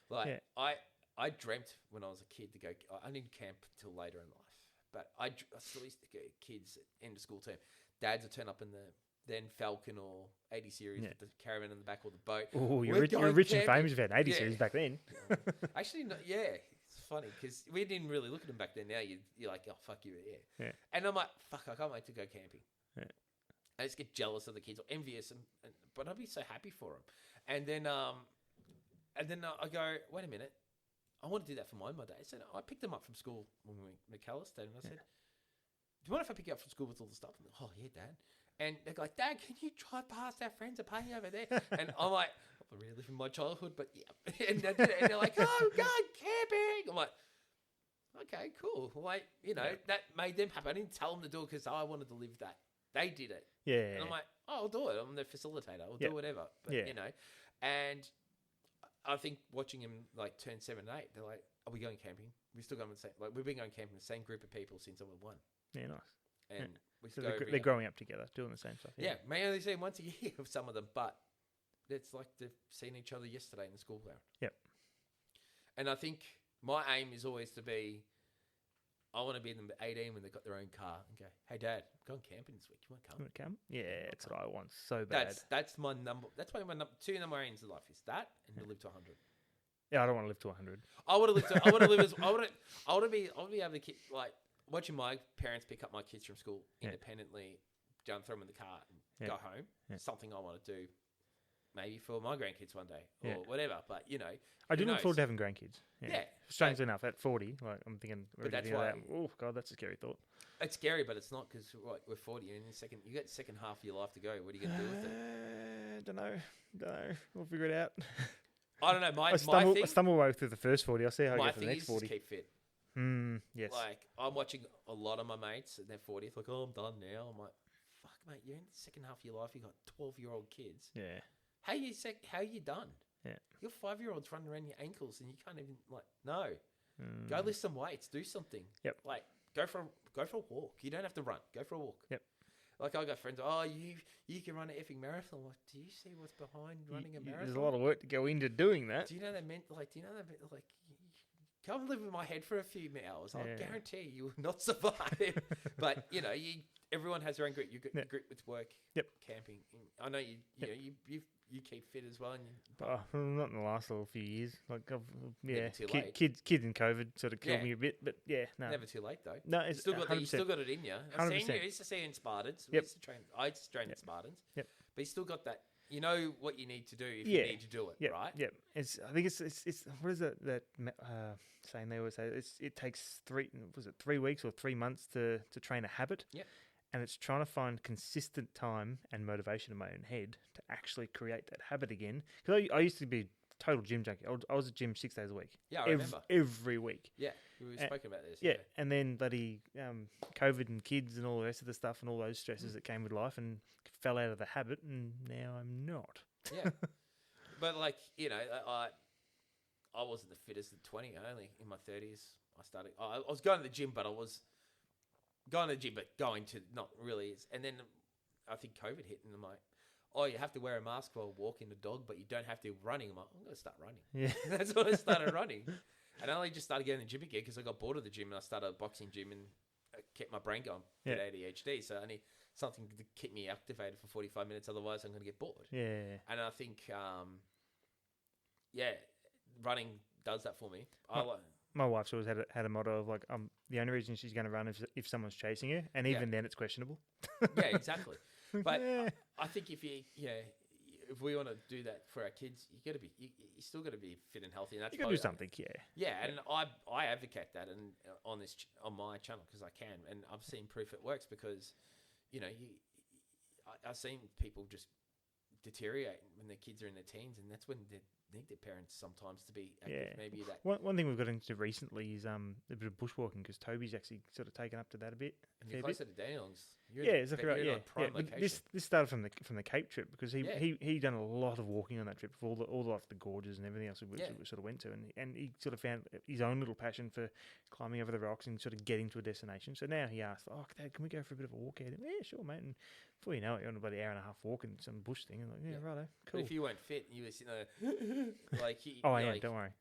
Like, I dreamt when I was a kid to go... I didn't camp till later in life. But I still used to get kids at end of school term. Dads would turn up in the then Falcon or 80 series with the caravan in the back or the boat. Oh, you're rich and famous if you had an 80 series back then. Actually, no, it's funny because we didn't really look at them back then. Now you're like, oh, fuck you, yeah. And I'm like, fuck, I can't wait to go camping. Yeah. I just get jealous of the kids or envious, but I'd be so happy for them. And then I go, wait a minute, I want to do that for my day. So I picked them up from school when we were in McAllister, and I said, do you mind if I pick you up from school with all the stuff? I'm like, oh, yeah, Dad. And they're like, Dad, can you drive past our friends are paying over there? And I'm like, I'm really living my childhood, but yeah. And they're like, oh, God, camping. I'm like, okay, cool. Like, that made them happy. I didn't tell them to do it because I wanted to live that. They did it. Yeah. And I'm like, oh, I'll do it. I'm the facilitator. I'll do whatever. But, and I think watching him like turn 7 and 8, they're like, are we going camping? We're still going with the same, like we've been going camping with the same group of people since I was 1. Yeah, nice. And we So go they're growing up together, doing the same stuff. Yeah, may only see them once a year of some of them, but it's like they've seen each other yesterday in the school ground. Yep. And I think my aim is always to be, I want to be in them at 18 when they've got their own car and go, hey, Dad, I'm going camping this week. You want to come? You want to come? Yeah, that's what I want so bad. That's my number. That's my two number aims in life is that and to live to 100. Yeah, I don't want to live to 100. I want to live. I want to live as. I want to be able to like watching my parents pick up my kids from school independently, throw them in the car and go home. Yeah. Something I want to do, maybe for my grandkids one day or whatever. But I do look forward to having grandkids. Yeah. Strangely enough, at 40, like I'm thinking. But that's why. Oh God, that's a scary thought. It's scary, but it's not because we're 40 and you got the second half of your life to go. What are you going to do with it? Don't know. We'll figure it out. I don't know. I stumble my way through the first 40. I'll see how I get to the next 40. My thing is to keep fit. Yes. Like, I'm watching a lot of my mates and they're 40th. Like, oh, I'm done now. I'm like, fuck, mate, you're in the second half of your life. You've got 12-year-old kids. Yeah. How are you done? Yeah. Your 5-year-old's running around your ankles and you can't even, no. Go lift some weights. Do something. Yep. Like, go for a walk. You don't have to run. Go for a walk. Yep. Like, I got friends, you can run an effing marathon. Like, do you see what's behind running a marathon? There's a lot of work to go into doing that. Do you know that meant, come live in my head for a few hours. I'll guarantee you will not survive. But, everyone has their own grit. You've got your grit with work, camping. I know you keep fit as well. And not in the last little few years. Like, kids in COVID sort of killed me a bit. But no. Never too late though. No, it's you still got it in you. I used to see you in Spartans. I used to train in Spartans. Yep. But you still got that. You know what you need to do if you need to do it, right? Yep. I think it's what is it that saying they always say? It takes 3 weeks or 3 months to train a habit. Yep. And it's trying to find consistent time and motivation in my own head to actually create that habit again. Because I used to be a total gym junkie. I was at gym 6 days a week. Yeah, I remember. Every week. Yeah, we were spoken about this. Yeah, and then bloody COVID and kids and all the rest of the stuff and all those stresses that came with life and fell out of the habit, and now I'm not. Yeah. But, I wasn't the fittest at 20. Only in my 30s I started. I was going to the gym, but I was... going to the gym, but going to not really. And then I think COVID hit, and I'm like, oh, you have to wear a mask while walking the dog, but you don't have to running. I'm like, I'm going to start running. Yeah. That's when I started running. And I only just started getting in the gym again because I got bored of the gym, and I started a boxing gym and kept my brain going. Get ADHD, so I need something to keep me activated for 45 minutes. Otherwise, I'm going to get bored. Yeah. And I think, running does that for me. My wife's always had a motto of like, the only reason she's going to run is if someone's chasing her, and even then it's questionable. Yeah, exactly. But I think if we want to do that for our kids, you still got to be fit and healthy, and that's you got to do something. Yeah, and I advocate that on my channel because I can, and I've seen proof it works because, I've seen people just deteriorate when their kids are in their teens, and that's when they need their parents sometimes to be active. Yeah. Maybe that. One thing we've got into recently is a bit of bushwalking because Toby's actually sort of taken up to that a bit. And you're closer to Daniels. Exactly right. Yeah. But this started from the Cape trip because he done a lot of walking on that trip for all the gorges and everything else we sort of went to, and he sort of found his own little passion for climbing over the rocks and sort of getting to a destination. So now he asked, "Oh, Dad, can we go for a bit of a walk out?" Yeah, sure, mate. And before you know it, you're on about an hour and a half walking some bush thing, and righto, cool. But if you weren't fit, and you were sitting there like, I am. Don't worry.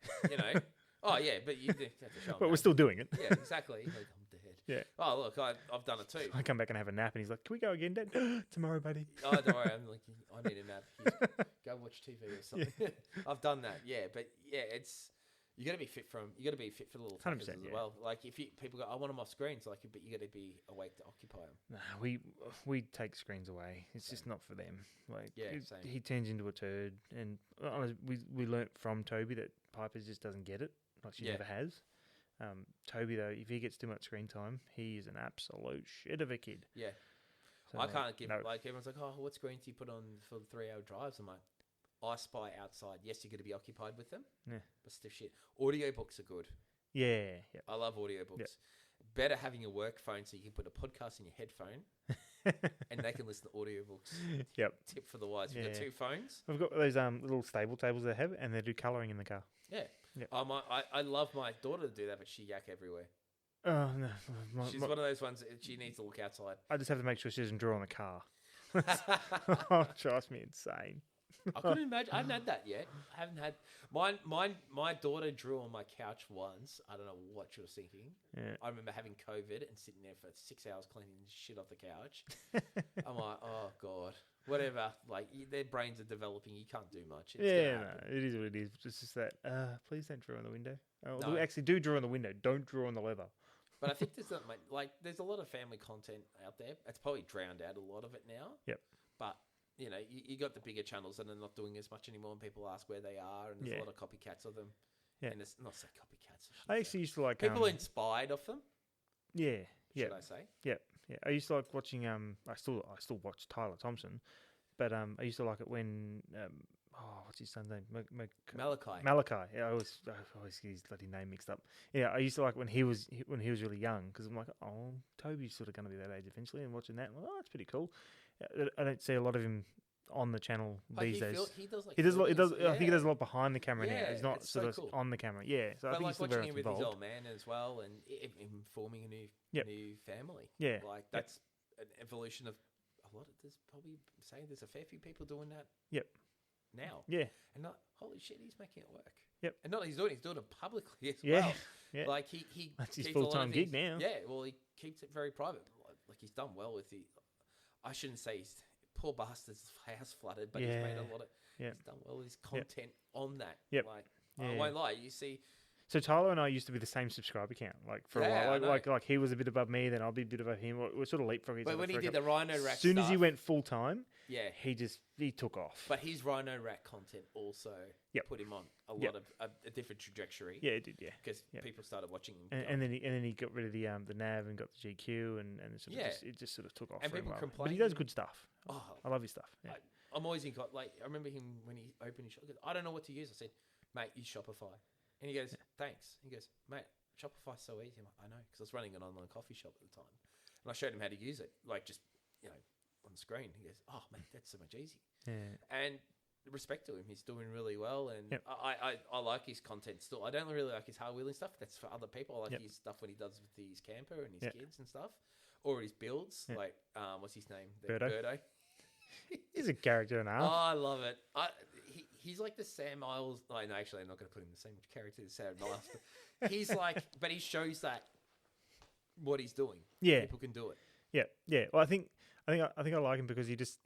Oh yeah, but you have to show. But we're still doing it. Yeah, exactly. Like, I'm dead. Yeah. Oh look, I've done it too. I come back and have a nap, and he's like, "Can we go again, Dad?" Tomorrow, buddy. Oh, don't worry. I'm like, I need a nap. Go watch TV or something. Yeah. I've done that. Yeah, but it's you got to be fit for the little fuckers as well. Like if people go, I want them off screens. Like, but you got to be awake to occupy them. Nah, we take screens away. It's just not for them. Like, same. He turns into a turd, and we learnt from Toby that Piper just doesn't get it. Like she never has. Toby though, if he gets too much screen time, he is an absolute shit of a kid. Yeah. So I can't give no. like everyone's like, oh, what screens do you put on for the 3 hour drives? I'm like, I spy outside. Yes, you're going to be occupied with them. Yeah. But stiff shit. Audiobooks are good. Yeah. I love audiobooks. Yep. Better having a work phone so you can put a podcast in your headphone and they can listen to audiobooks. Yep. Tip for the wise. You've got 2 phones. I've got those little stable tables they have, and they do colouring in the car. Yeah. Yep. I love my daughter to do that, but she yak everywhere. Oh no! She's one of those ones that she needs to look outside. I just have to make sure she doesn't draw on the car. Oh, drives me insane. I couldn't imagine. I haven't had that yet. I haven't had my daughter drew on my couch once. I don't know what she was thinking. Yeah. I remember having COVID and sitting there for 6 hours cleaning shit off the couch. I'm like, oh god, whatever. Like their brains are developing. You can't do much. It's Yeah, gonna no, happen. it is what it is. It's just that. Please don't draw on the window. Oh, No. actually, do draw on the window. Don't draw on the leather. But I think there's not like there's a lot of family content out there. It's probably drowned out a lot of it now. Yep. But you know, you got the bigger channels and they're not doing as much anymore, and people ask where they are, and there's Yeah. a lot of copycats of them. Yeah. And it's not say copycats. I actually used to like People inspired of them. Yeah. Yeah. Should I say? Yeah. I used to like watching. I still watch Tyler Thompson, but I used to like it when what's his son's name? Malachi. Malachi. Yeah, I always get his bloody name mixed up. Yeah, I used to like when he was really young, because I'm like, oh, Toby's sort of going to be that age eventually, and watching that, I'm like, oh, that's pretty cool. I don't see a lot of him on the channel these days. He does like He does. I filmings, think he does a lot behind the camera now. Yeah, He's not it's sort so of cool. on the camera. Yeah, so I But think like he's still watching very him with involved. his old man as well, and him forming a new Yep. new family. Yeah. Like that's an evolution of a lot of. There's probably saying there's a fair few people doing that. Yep. Now. Yeah. And not holy shit, he's making it work. Yep. And not he's doing it publicly as Yeah. well. Yeah. Like he That's his keeps a lot of full-time gig things- now. Yeah. Well, he keeps it very private. Like he's done well with the. I shouldn't say he's poor bastard's house flooded, but he's made a lot of. Yeah. He's done well with his content on that. Yep. Like Yeah. I won't lie, you see. So Tyler and I used to be the same subscriber count, like for Yeah, a I while. know. Like he was a bit above me, then I'll be a bit above him. We're sort of leapfrog each But other. when he for a did couple- the Rhino Rack as soon as he stuff, went full time, yeah. he took off. But his Rhino Rack content also Yep. put him on a Yep. lot of a different trajectory. Yeah, it did. Yeah. Because Yep. people started watching him. And then he got rid of the nav and got the GQ and it just sort of took off. And for a people while. complain- but he does good stuff. Oh, I love his stuff. Yeah. I'm always in like I remember him when he opened his shop. He goes, I don't know what to use. I said, mate, use Shopify. And he goes, thanks. He goes, mate, Shopify's so easy. I'm like, I know, because I was running an online coffee shop at the time, and I showed him how to use it, like just on the screen. He goes, oh mate, that's so much easier. Yeah. And respect to him, he's doing really well, and Yep. I like his content still. I don't really like his hard wheeling stuff. That's for other people. I like Yep. his stuff when he does with his camper and his Yep. kids and stuff, or his builds. Yep. Like what's his name? Birdo. He's a character and a half. Oh, I love it. He's like the Sam Miles. Oh, no, actually, I'm not going to put him in the same character as Sam Miles. But he's like, but he shows that what he's doing. Yeah. People can do it. Yeah. Well, I think I like him because he just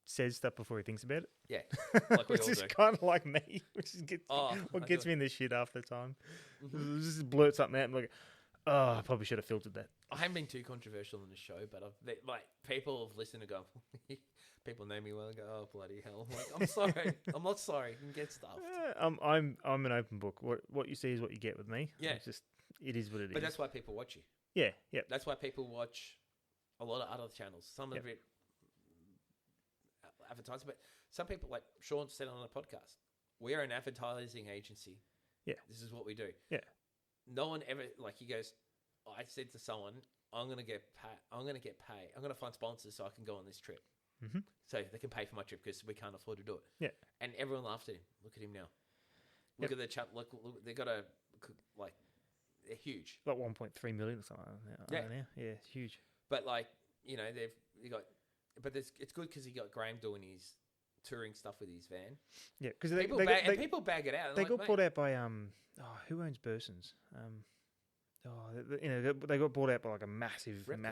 says stuff before he thinks about it. Yeah, like we Which all is do. kind of like me. Which is Oh, what I gets do me in this shit half the time. Mhm. Just blurt something out and like, oh, I probably should have filtered that. I haven't been too controversial in the show, but like people have listened and go, people know me well and go, oh bloody hell! I'm like, I'm sorry, I'm not sorry. You can get stuff. I'm an open book. What you see is what you get with me. Yeah. It's just it is what it is. But that's why people watch you. Yeah. That's why people watch a lot of other channels. Some Yep. of it advertising, but some people, like Sean said on a podcast, we're an advertising agency. Yeah. This is what we do. Yeah. No one ever, like he goes, I said to someone, I'm going to get paid. I'm going to find sponsors so I can go on this trip. Mhm. So they can pay for my trip because we can't afford to do it. Yeah. And everyone laughed at him. Look at him now. Look at the chat. Look, they got a, like, they're huge. Like 1.3 million or something. Yeah. Now. Yeah, it's huge. But like, they got, but it's good because he got Graham doing his touring stuff with his van. Yeah, because People bag it out. they Like, got mate, bought out by who owns Bursons? They got bought out by like a massive. Ripley.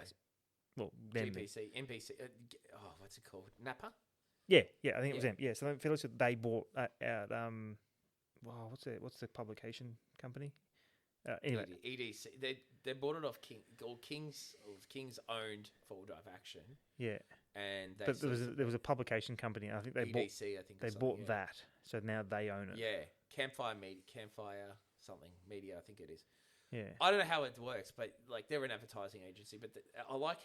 Well, them. GPC, NPC. What's it called? Napa. Yeah, I think it was Yeah. them. Yeah, so Felix, they bought out. Wow, what's the publication company? Anyway, EDC. They bought it off King's owned 4-wheel drive action, yeah, and but there was a publication company. I think they bought EDC. I think they or something, bought yeah. that, so now they own it. Yeah, Campfire something media. I think it is. Yeah, I don't know how it works, but like they're an advertising agency. But I like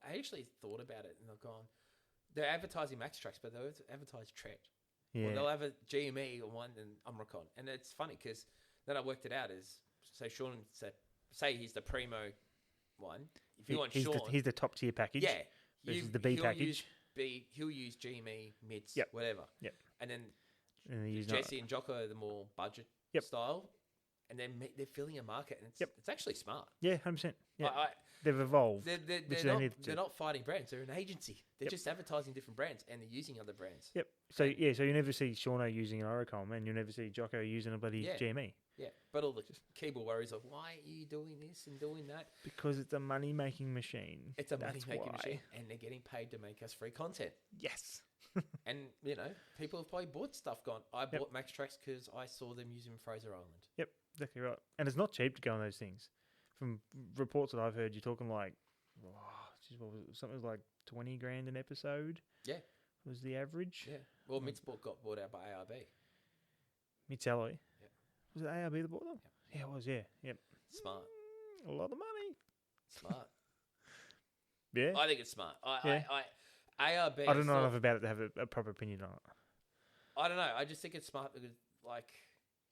I actually thought about it, and I've gone, they're advertising Max Tracks, but they'll advertise Trek. Yeah. Or they'll have a GME or one and Omricon. And it's funny because then I worked it out as, say he's the Primo one. If you want Sean... he's the top tier package. Yeah. Versus the B package. He'll use GME, MITS, Yep. whatever. Yep. And then And Jesse and Jocko are the more budget Yep. style. And then they're filling a market. And it's actually smart. Yeah, 100%. Yeah. I, They've evolved. They're not fighting brands. They're an agency. They're just advertising different brands and they're using other brands. Yep. So you never see Shauno using an Oricom, and you never see Jocko using a bloody GME. Yeah, but all the keyboard worries of why are you doing this and doing that? Because it's a money making machine. It's a money making machine, and they're getting paid to make us free content. Yes. And people have probably bought stuff. I bought Max Tracks because I saw them using Fraser Island. Yep, exactly right. And it's not cheap to go on those things. From reports that I've heard, you're talking like, what was it? Something like 20 grand an episode. Yeah, was the average. Yeah. Well, Midsport got bought out by ARB. Mitsalloy. Yeah. Was it ARB that bought them? Yep. Yeah, it was. Yeah. Yep. Smart. A lot of money. Smart. Yeah. I think it's smart. ARB. I don't know enough about it to have a proper opinion on it. I don't know. I just think it's smart because,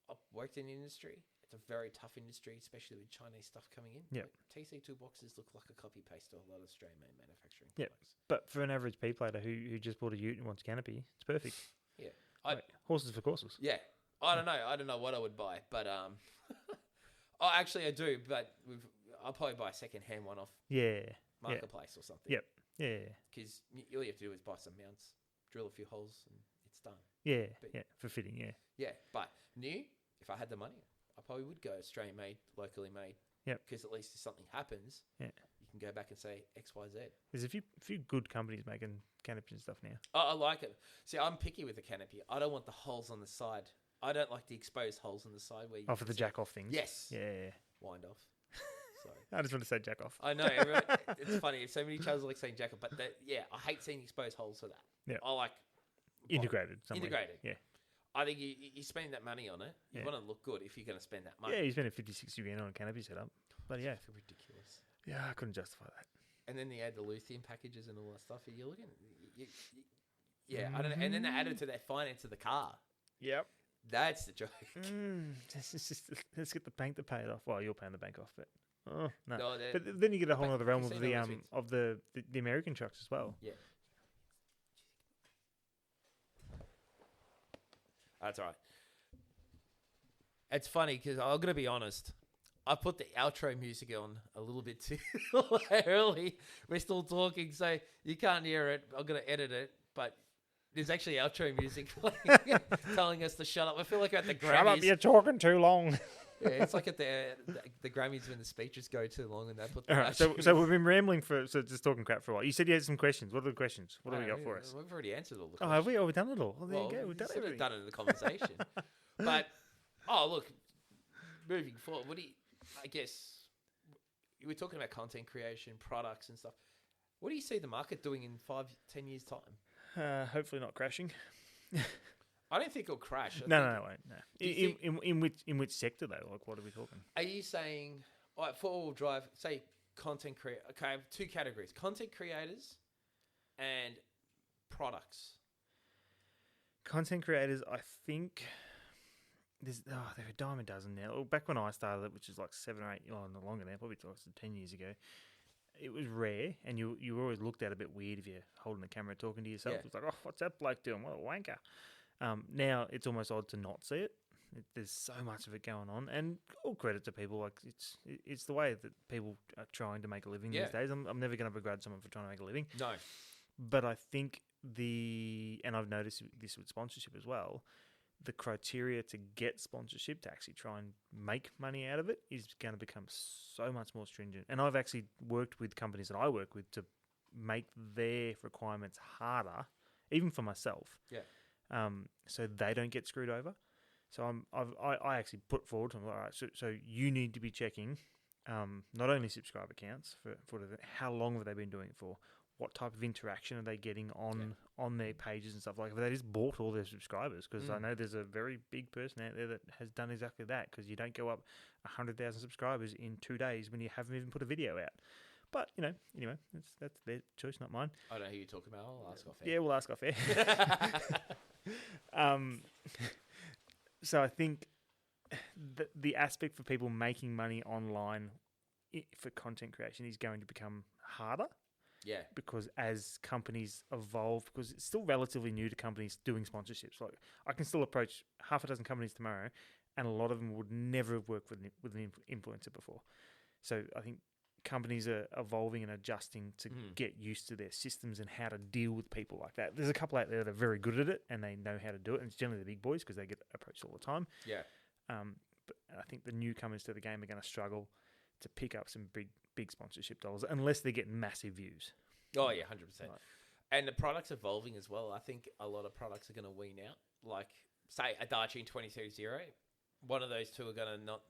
I've worked in the industry. It's a very tough industry, especially with Chinese stuff coming in. Yeah. TC2 boxes look like a copy paste of a lot of Australian manufacturing. Yeah. But for an average P plater who just bought a ute and wants canopy, it's perfect. Yeah. Horses for courses. Yeah. I don't know. I don't know what I would buy, but oh, actually I do. But I'll probably buy a second-hand one off. Marketplace or something. Yep. Yeah. Because all you have to do is buy some mounts, drill a few holes, and it's done. Yeah. For fitting. Yeah. Yeah. But new, if I had the money, I probably would go Australian made, locally made. Yep. Because at least if something happens, you can go back and say X, Y, Z. There's a few good companies making canopies and stuff now. I like it. See, I'm picky with the canopy. I don't want the holes on the side. I don't like the exposed holes on the side where you. For the jack off things. Yes. Yeah. Wind off. Sorry. I just want to say jack off. I know. Everyone, it's funny. So many channels like saying jack off, but I hate seeing exposed holes for that. Yeah. I like integrated. Integrated. Yeah. I think you spend that money on it. You want to look good if you're going to spend that money. Yeah, you spend 50-60 grand on a canopy setup. But yeah. I feel ridiculous. Yeah, I couldn't justify that. And then they add the lithium packages and all that stuff. You're looking I don't know. And then they added to their finance of the car. Yep. That's the joke. Let's get the bank to pay it off. Well, you're paying the bank off, but no. No, but then you get a whole other realm of the American trucks as well. Yeah. That's all right. It's funny because I'm going to be honest. I put the outro music on a little bit too early. We're still talking, so you can't hear it. I'm going to edit it, but there's actually outro music telling us to shut up. I feel like at the Grammys. Shut up, you're talking too long. Yeah, it's like at the Grammys when the speeches go too long and they put the all right, so we've been rambling just talking crap for a while. You said you had some questions. What are the questions? What have we got for us? We've already answered all the questions. Oh, have we? Oh, we've done it all. Well, there you go. We've done everything. We've done it in the conversation. But, look, moving forward, I guess, we're talking about content creation, products and stuff. What do you see the market doing in 5-10 years' time? Hopefully not crashing. I don't think it'll crash. No, it won't. No. In which sector though? Like, what are we talking? Are you saying, for all-wheel drive, say content creator? Okay, I have two categories: content creators and products. Content creators, I think. There are a dime a dozen now. Well, back when I started it, which is like 7 or 8, no longer now, probably 10 years ago, it was rare, and you were always looked at a bit weird if you're holding the camera talking to yourself. It's like, oh, what's that bloke doing? What a wanker. Now it's almost odd to not see it. There's so much of it going on, and all credit to people. Like it's the way that people are trying to make a living these days. I'm never going to begrudge someone for trying to make a living. No, but I think and I've noticed this with sponsorship as well. The criteria to get sponsorship, to actually try and make money out of it, is going to become so much more stringent. And I've actually worked with companies that I work with to make their requirements harder, even for myself. Yeah. So they don't get screwed over. So I actually put forward, all right, so you need to be checking not only subscriber counts for how long have they been doing it for, what type of interaction are they getting on their pages and stuff, like if they just bought all their subscribers, because I know there's a very big person out there that has done exactly that, because you don't go up 100,000 subscribers in 2 days when you haven't even put a video out. But anyway, that's their choice, not mine. I don't know who you're talking about. I'll ask off air. Yeah, we'll ask off air. So I think the aspect for people making money online for content creation is going to become harder. Yeah. Because as companies evolve, because it's still relatively new to companies doing sponsorships. Like I can still approach half a dozen companies tomorrow, and a lot of them would never have worked with an influencer before. So I think companies are evolving and adjusting to get used to their systems and how to deal with people like that. There's a couple out there that are very good at it and they know how to do it. And it's generally the big boys because they get approached all the time. Yeah. But I think the newcomers to the game are going to struggle to pick up some big sponsorship dollars unless they're getting massive views. Oh, yeah, 100%. Right. And the product's evolving as well. I think a lot of products are going to wean out. Like, say, a Darchi 2030. One of those two are going to not...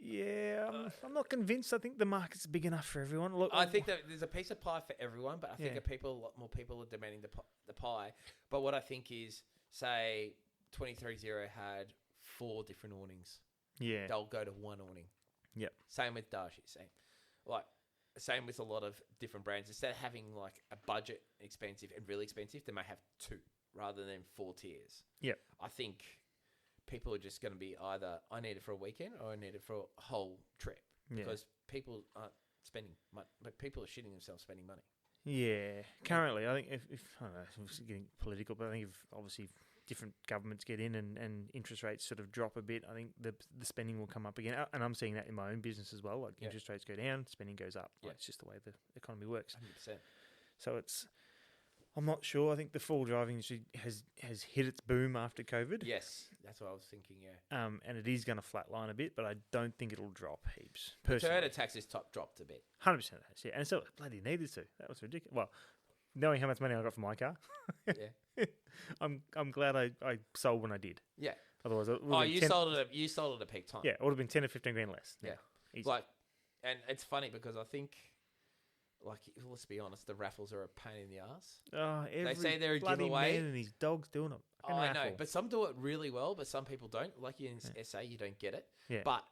Yeah, I'm not convinced. I think the market's big enough for everyone. Look, I think that there's a piece of pie for everyone, but I think a lot more people are demanding the pie. But what I think is, say, 2030 had 4 different awnings. Yeah. They'll go to one awning. Yep. Same with Darchi. Same with a lot of different brands. Instead of having like a budget expensive and really expensive, they may have 2 rather than 4 tiers. Yep. I think people are just going to be either I need it for a weekend or I need it for a whole trip because people aren't spending money, but people are shitting themselves spending money. Yeah. Currently, I think if I don't know, it's getting political, but I think if obviously different governments get in and interest rates sort of drop a bit, I think the spending will come up again. And I'm seeing that in my own business as well. Like interest rates go down, spending goes up. Like, it's just the way the economy works. 100%. So I'm not sure. I think the full driving industry has hit its boom after COVID. Yes, that's what I was thinking, yeah. And it is going to flatline a bit, but I don't think it'll drop heaps. The Personally. Toyota taxes dropped a bit. 100% it has, yeah. And so it bloody needed to. That was ridiculous. Well, knowing how much money I got for my car, I'm glad I sold when I did. Yeah. Otherwise, you sold it at peak time. Yeah, it would have been 10 or 15 grand less. Yeah. Easy. Like, and it's funny because I think, like, let's be honest, the raffles are a pain in the ass. Oh, they say they're a bloody giveaway. Man and his dog's doing it. Oh, I know, but some do it really well, but some people don't. Like in SA, you don't get it. Yeah. But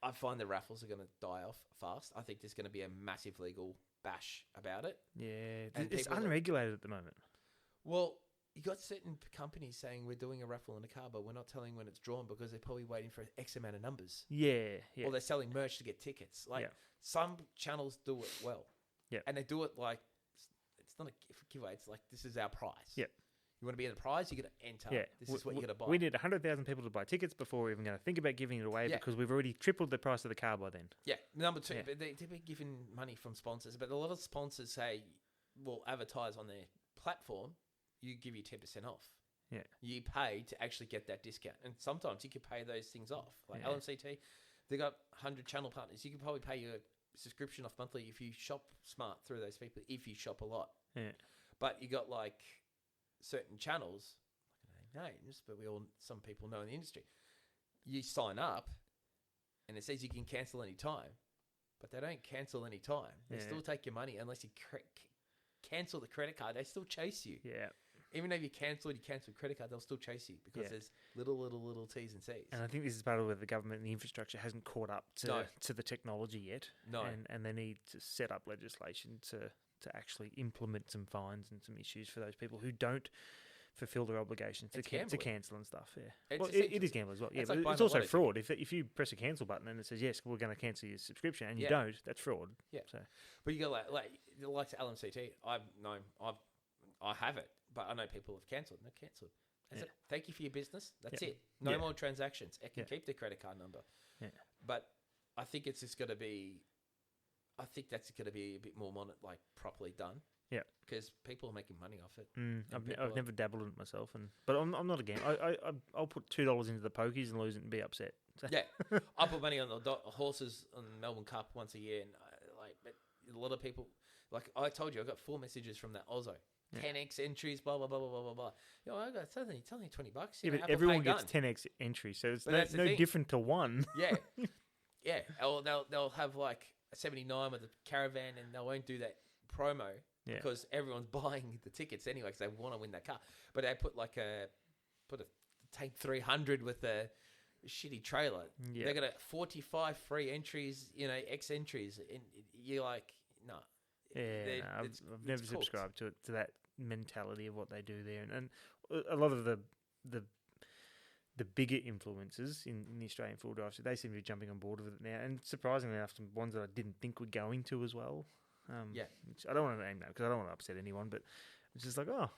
I find the raffles are going to die off fast. I think there's going to be a massive legal bash about it. Yeah, and it's unregulated at the moment. Well, you got certain companies saying we're doing a raffle in a car, but we're not telling when it's drawn because they're probably waiting for X amount of numbers. Yeah. Or they're selling merch to get tickets. Like some channels do it well. Yeah. And they do it like it's not a giveaway. It's like this is our prize. Yeah. You want to be in the prize, you got to enter. Yeah. This is what you got to buy. We need 100,000 people to buy tickets before we're even going to think about giving it away because we've already tripled the price of the car by then. Yeah. Number 2, but they're giving money from sponsors, but a lot of sponsors say will advertise on their platform. You give you 10% off. Yeah. You pay to actually get that discount. And sometimes you can pay those things off. Like LMCT, they got 100 channel partners. You can probably pay your subscription off monthly if you shop smart through those people, if you shop a lot. Yeah. But you got like certain channels, I don't know names, but some people know in the industry. You sign up and it says you can cancel any time, but they don't cancel any time. They still take your money unless you cancel the credit card. They still chase you. Yeah. Even though you cancel credit card, they'll still chase you because there's little T's and C's. And I think this is part of where the government and the infrastructure hasn't caught up to the technology yet. No. And they need to set up legislation to actually implement some fines and some issues for those people who don't fulfill their obligations to cancel and stuff. Yeah. Well, it is gambling as well. Yeah, but it's also fraud. If you press a cancel button and it says, yes, we're going to cancel your subscription and you don't, that's fraud. Yeah. So. But you got like LMCT, I have it, but I know people have cancelled. They've cancelled. That's it. Thank you for your business. That's it. No more transactions. I can keep the credit card number. Yeah. But I think it's just going to be. I think that's going to be a bit more properly done. Yeah. Because people are making money off it. I've never dabbled in it myself, but I'm not a gambler. I'll put $2 into the pokies and lose it and be upset. So. Yeah, I put money on the horses on the Melbourne Cup once a year, and but a lot of people, like I told you, I got 4 messages from that Ozzo. 10x entries, blah blah blah blah blah blah. I got it's only $20. Yeah, but everyone gets 10x entries, so it's no different to one. Yeah, yeah. They'll have like a 79 with a caravan, and they won't do that promo because everyone's buying the tickets anyway because they want to win that car. But they put a Tank 300 with the shitty trailer. Yeah. They're gonna 45 free entries, X entries, and you're like, no. Yeah, no, I've never subscribed to that mentality of what they do there, and a lot of the bigger influencers in the Australian full drive, so they seem to be jumping on board with it now, and surprisingly enough, some ones that I didn't think were going to as well. Which I don't want to name that because I don't want to upset anyone, but it's just like, I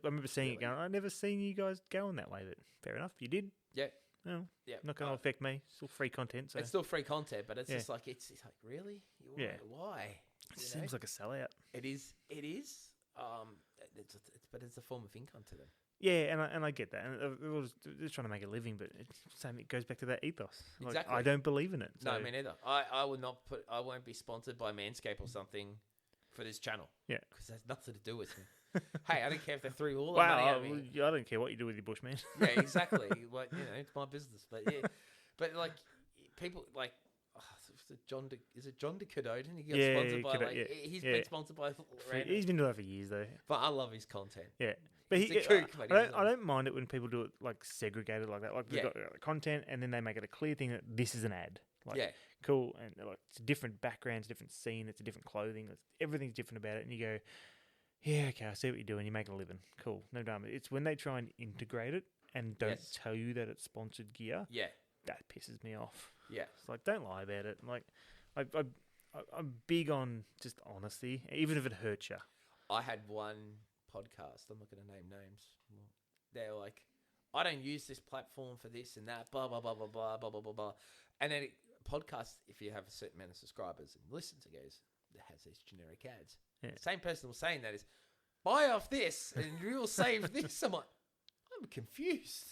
remember seeing it going. I never seen you guys going that way, but fair enough, you did. Yeah. No, not going to affect me. Still free content. So it's still free content, but it's just like it's like really, why? It seems like a sellout. It is. But it's a form of income to them. Yeah, and I get that. And they're just trying to make a living, but it goes back to that ethos. Like, Exactly. I don't believe in it. So. No, me neither. I will not I won't be sponsored by Manscaped or something for this channel. Yeah, because that's nothing to do with me. Hey, I don't care if they threw all the money at me. I don't care what you do with your bush, man. Yeah, exactly. Like, it's my business. But but like people like. Is it John DeCadoden? He got sponsored by he's been sponsored by. He's been doing that for years though. But I love his content. Yeah, but he's a kook. I don't mind it when people do it like segregated like that. Like they've got content and then they make it a clear thing that this is an ad. Like, cool, and like it's a different background, it's a different scene, it's a different clothing, everything's different about it, and you go, yeah, okay, I see what you're doing. You're making a living. Cool, no drama. It's when they try and integrate it and don't tell you that it's sponsored gear. Yeah, that pisses me off. Yeah, it's like don't lie about it. Like, I'm big on just honesty, even if it hurts you. I had one podcast. I'm not going to name names. They're like, I don't use this platform for this and that. Blah blah blah blah blah blah blah blah blah. And then podcast, if you have a certain amount of subscribers and listens, it goes, it has these generic ads. Yeah. The same person was saying that is, buy off this and you'll save this. I'm like, I'm confused.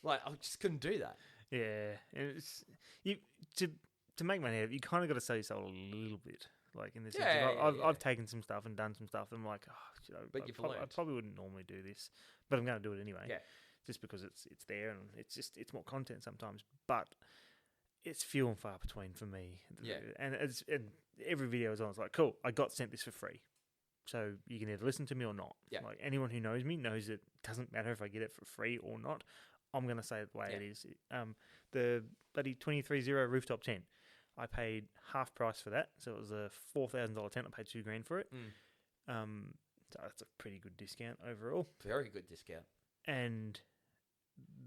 Like, I just couldn't do that. Yeah, and it's to make money out of it, you kind of got to sell yourself a little bit. Like in this, I've taken some stuff and done some stuff. And I'm like, but I probably wouldn't normally do this, but I'm going to do it anyway. Yeah, just because it's there and it's more content sometimes, but it's few and far between for me. Yeah, and every video is on. It's like, cool, I got sent this for free, so you can either listen to me or not. Yeah, like anyone who knows me knows it doesn't matter if I get it for free or not. I'm going to say it the way it is. The bloody 23.0 rooftop tent, I paid half price for that. So it was a $4,000 tent. I paid $2,000 for it. So that's a pretty good discount overall. Very good discount. And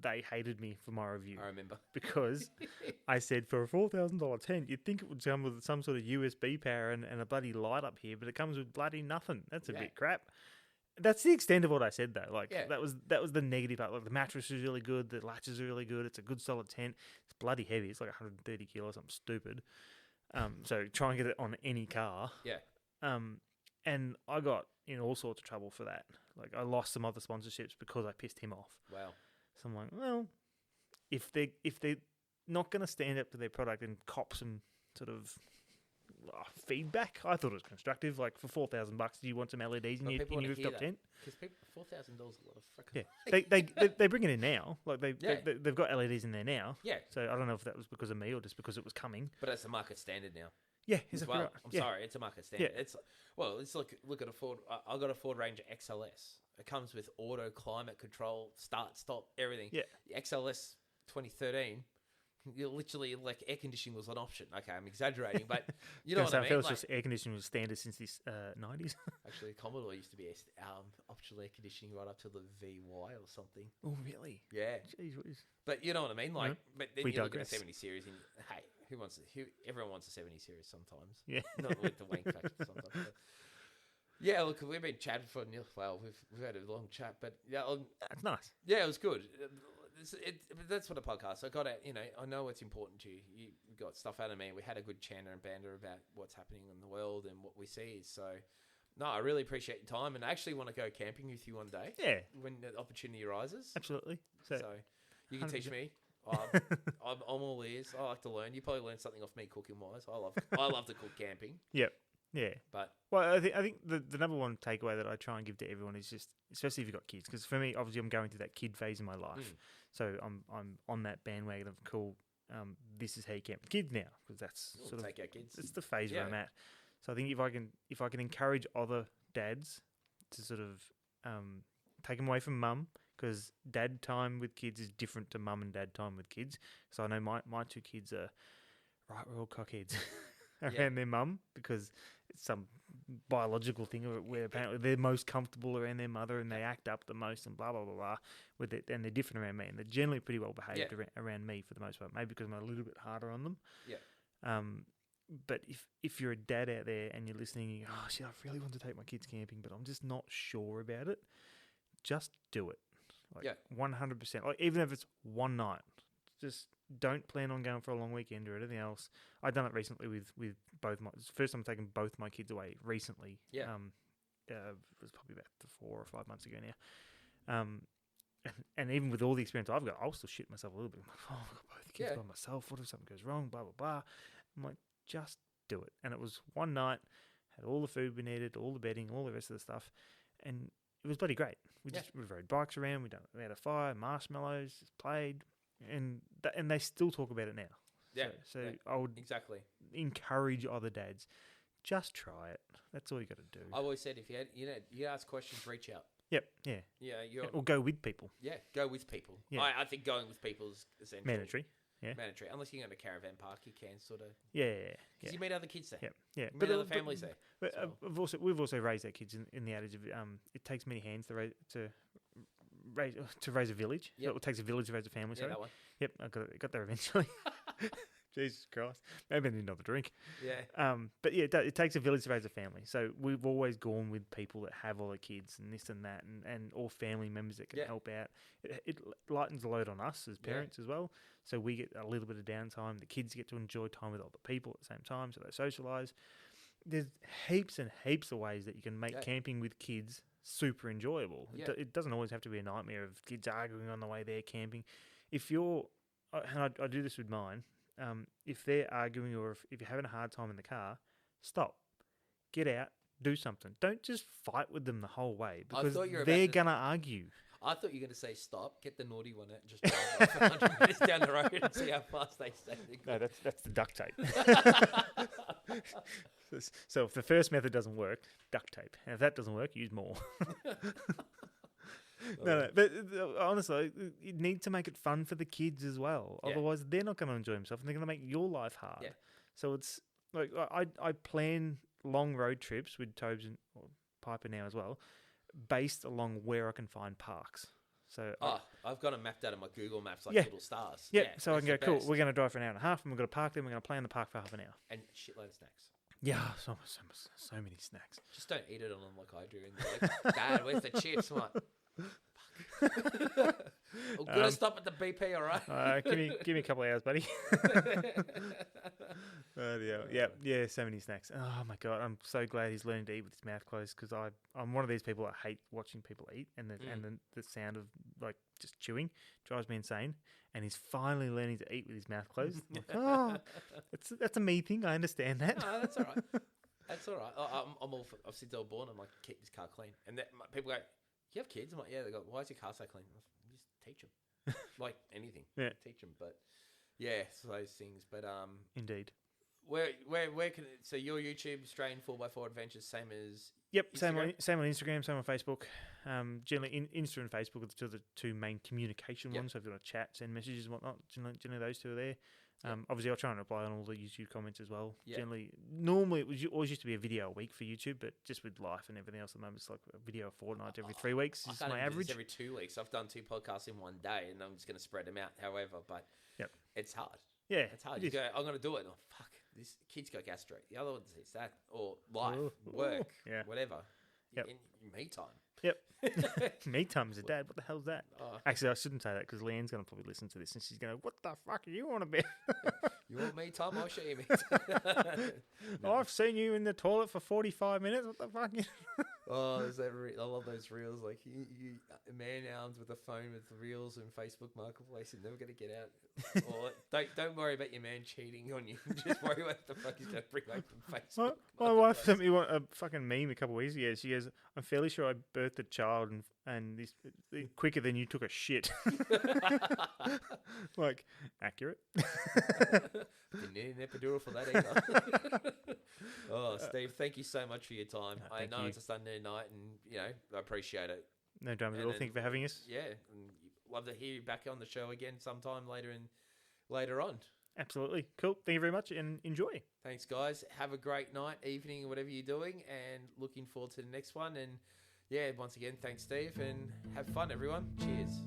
they hated me for my review. I remember. Because I said for a $4,000 tent, you'd think it would come with some sort of USB power and a bloody light up here, but it comes with bloody nothing. That's a bit crap. That's the extent of what I said, though. Like that was the negative part. Like the mattress is really good, the latches are really good. It's a good solid tent. It's bloody heavy. It's like 130 kilos, something stupid. So try and get it on any car. Yeah. And I got in all sorts of trouble for that. Like I lost some other sponsorships because I pissed him off. Wow. So I'm like, well, if they're not going to stand up to their product and cop some sort of feedback, I thought it was constructive. Like for $4,000, do you want some LEDs in your rooftop tent? Because $4,000 is a lot of freaking. Yeah, they bring it in now. Like they've got LEDs in there now. Yeah. So I don't know if that was because of me or just because it was coming. But it's a market standard now. Yeah, exactly. Well, I'm sorry, it's a market standard. Yeah. Let's look at a Ford. I got a Ford Ranger XLS. It comes with auto climate control, start, stop, everything. Yeah. The XLS 2013. Literally, like air conditioning was an option. Okay, I'm exaggerating, but you know what I mean. I feel just air conditioning was standard since the 90s. Actually, Commodore used to be optional air conditioning right up to the VY or something. Oh, really? Yeah. Jeez, but you know what I mean. Like, but then you look at a 70 series, and hey, everyone wants a 70 series sometimes. Yeah. Not with the wank factor sometimes. But yeah, look, we've been chatting for we've had a long chat, but yeah, that's nice. Yeah, it was good. That's what a podcast. I got out, I know what's important to you. You got stuff out of me. We had a good chatter and banter about what's happening in the world and what we see. So, no, I really appreciate your time and I actually want to go camping with you one day. Yeah. When the opportunity arises. Absolutely. So you can 100%. Teach me. I'm all ears. I like to learn. You probably learn something off me cooking wise. I love to cook camping. Yep. Yeah, but I think the number one takeaway that I try and give to everyone is just, especially if you've got kids, because for me, obviously, I'm going through that kid phase in my life, so I'm on that bandwagon of cool. This is how you camp with kids now, because that's sort of our kids. It's the phase where I'm at. So I think if I can encourage other dads to sort of take them away from mum, because dad time with kids is different to mum and dad time with kids. So I know my two kids are right real cockheads around their mum because it's some biological thing where apparently they're most comfortable around their mother and they act up the most and blah, blah, blah, blah with it. And they're different around me and they're generally pretty well behaved around me for the most part, maybe because I'm a little bit harder on them. Yeah. But if you're a dad out there and you're listening, and you go, oh, shit, I really want to take my kids camping, but I'm just not sure about it, just do it. 100%. Like, even if it's one night, just don't plan on going for a long weekend or anything else. I've done it recently with both my... It's the first time I've taken both my kids away recently. Yeah. It was probably about 4 or 5 months ago now. And even with all the experience I've got, I'll still shit myself a little bit. I'm like, oh, I've got both the kids by myself. What if something goes wrong? Blah, blah, blah. I'm like, just do it. And it was one night, had all the food we needed, all the bedding, all the rest of the stuff, and it was bloody great. We rode bikes around, we had a fire, marshmallows, just played, and they still talk about it now. Yeah. So I would encourage other dads, just try it. That's all you got to do. I always said if you ask questions, reach out. Yep. Yeah. Yeah. Or go with people. Yeah. Go with people. Yeah. I think going with people is essential. Mandatory. Yeah. Mandatory. Unless you're going to a caravan park, you can sort of... Yeah. Because you meet other kids there. Yeah. You meet other families there. But we've also raised our kids in the adage of it takes many hands to raise a village. Yep. So it takes a village to raise a family. Yeah, sorry. that one. Yep, I got there eventually. Jesus Christ. Maybe I need another drink. Yeah. But yeah, it takes a village to raise a family. So we've always gone with people that have all the kids and this and that and all family members that can help out. It lightens the load on us as parents as well. So we get a little bit of downtime. The kids get to enjoy time with other people at the same time, so they socialise. There's heaps and heaps of ways that you can make camping with kids super enjoyable. Yeah. It doesn't always have to be a nightmare of kids arguing on the way there camping. If you're, and I do this with mine, if they're arguing or if you're having a hard time in the car, stop, get out, do something. Don't just fight with them the whole way because they're going to argue. I thought you were going to say stop, get the naughty one out and just drive off 100 minutes down the road and see how fast they stay. No, that's the duct tape. So if the first method doesn't work, duct tape. And if that doesn't work, use more. No, but honestly, you need to make it fun for the kids as well. Yeah. Otherwise, they're not going to enjoy themselves, and they're going to make your life hard. Yeah. So it's like I plan long road trips with Tobes and Piper now as well, based along where I can find parks. So I've got them mapped out of my Google Maps like little stars. Yeah, so I can go, cool, we're going to drive for an hour and a half, and we're going to park there, and we're going to play in the park for half an hour. And shitload of snacks. Yeah, so many snacks. Just don't eat it on them like I do. And they're like, Dad, where's the chips? I'm like, fuck. I'm going to stop at the BP, all right? Give me a couple of hours, buddy. Yeah, so many snacks. Oh my God, I'm so glad he's learning to eat with his mouth closed because I'm one of these people that hate watching people eat and the sound of like just chewing drives me insane. And he's finally learning to eat with his mouth closed. I'm like, that's a me thing. I understand that. No, that's all right. That's all right. I'm all I've since I was born. I'm like, keep this car clean. And people go, you have kids? I'm like, yeah. They go, why is your car so clean? I'm like, just teach them. Like anything. Yeah. Teach them. But yeah, so those things. But indeed. Where can so your YouTube Australian 4x4 Adventures same as Instagram? Same on Instagram, same on Facebook. Generally, Insta and Facebook are the two main communication ones. So if you want to chat, send messages and whatnot, generally those two are there. Obviously, I'll try and reply on all the YouTube comments as well. Yep. Normally it always used to be a video a week for YouTube, but just with life and everything else at the moment, it's like a video a fortnight every 3 weeks is my average. Every 2 weeks. I've done 2 podcasts in one day, and I'm just going to spread them out. However, but it's hard. Yeah, it's hard. You go, I'm going to do it. And fuck, this kid's got gastro. The other one's this, that, or life, work, whatever. Yep. Me time. Yep. Me time as a dad. What the hell's that? Actually, I shouldn't say that because Leanne's going to probably listen to this and she's going to, what the fuck are you on about? You want me time? I'll show you me time. No. I've seen you in the toilet for 45 minutes. What the fuck? Is that I love those reels. Like, you man arms with a phone with reels and Facebook Marketplace. You're never going to get out. Or don't worry about your man cheating on you. Just worry about the fuck he's going to bring back from Facebook. My wife sent me a fucking meme a couple of weeks ago. She goes, I'm fairly sure I birthed a child and this quicker than you took a shit. Like, accurate. Didn't need an epidural for that either. Steve, thank you so much for your time. I know it's a Sunday night and, I appreciate it. No dramas at And all. then- Thank you for having us. Yeah, and love to hear you back on the show again sometime later on. Absolutely. Cool. Thank you very much and enjoy. Thanks, guys. Have a great night, evening, whatever you're doing, and looking forward to the next one. And yeah, once again, thanks, Steve, and have fun, everyone. Cheers.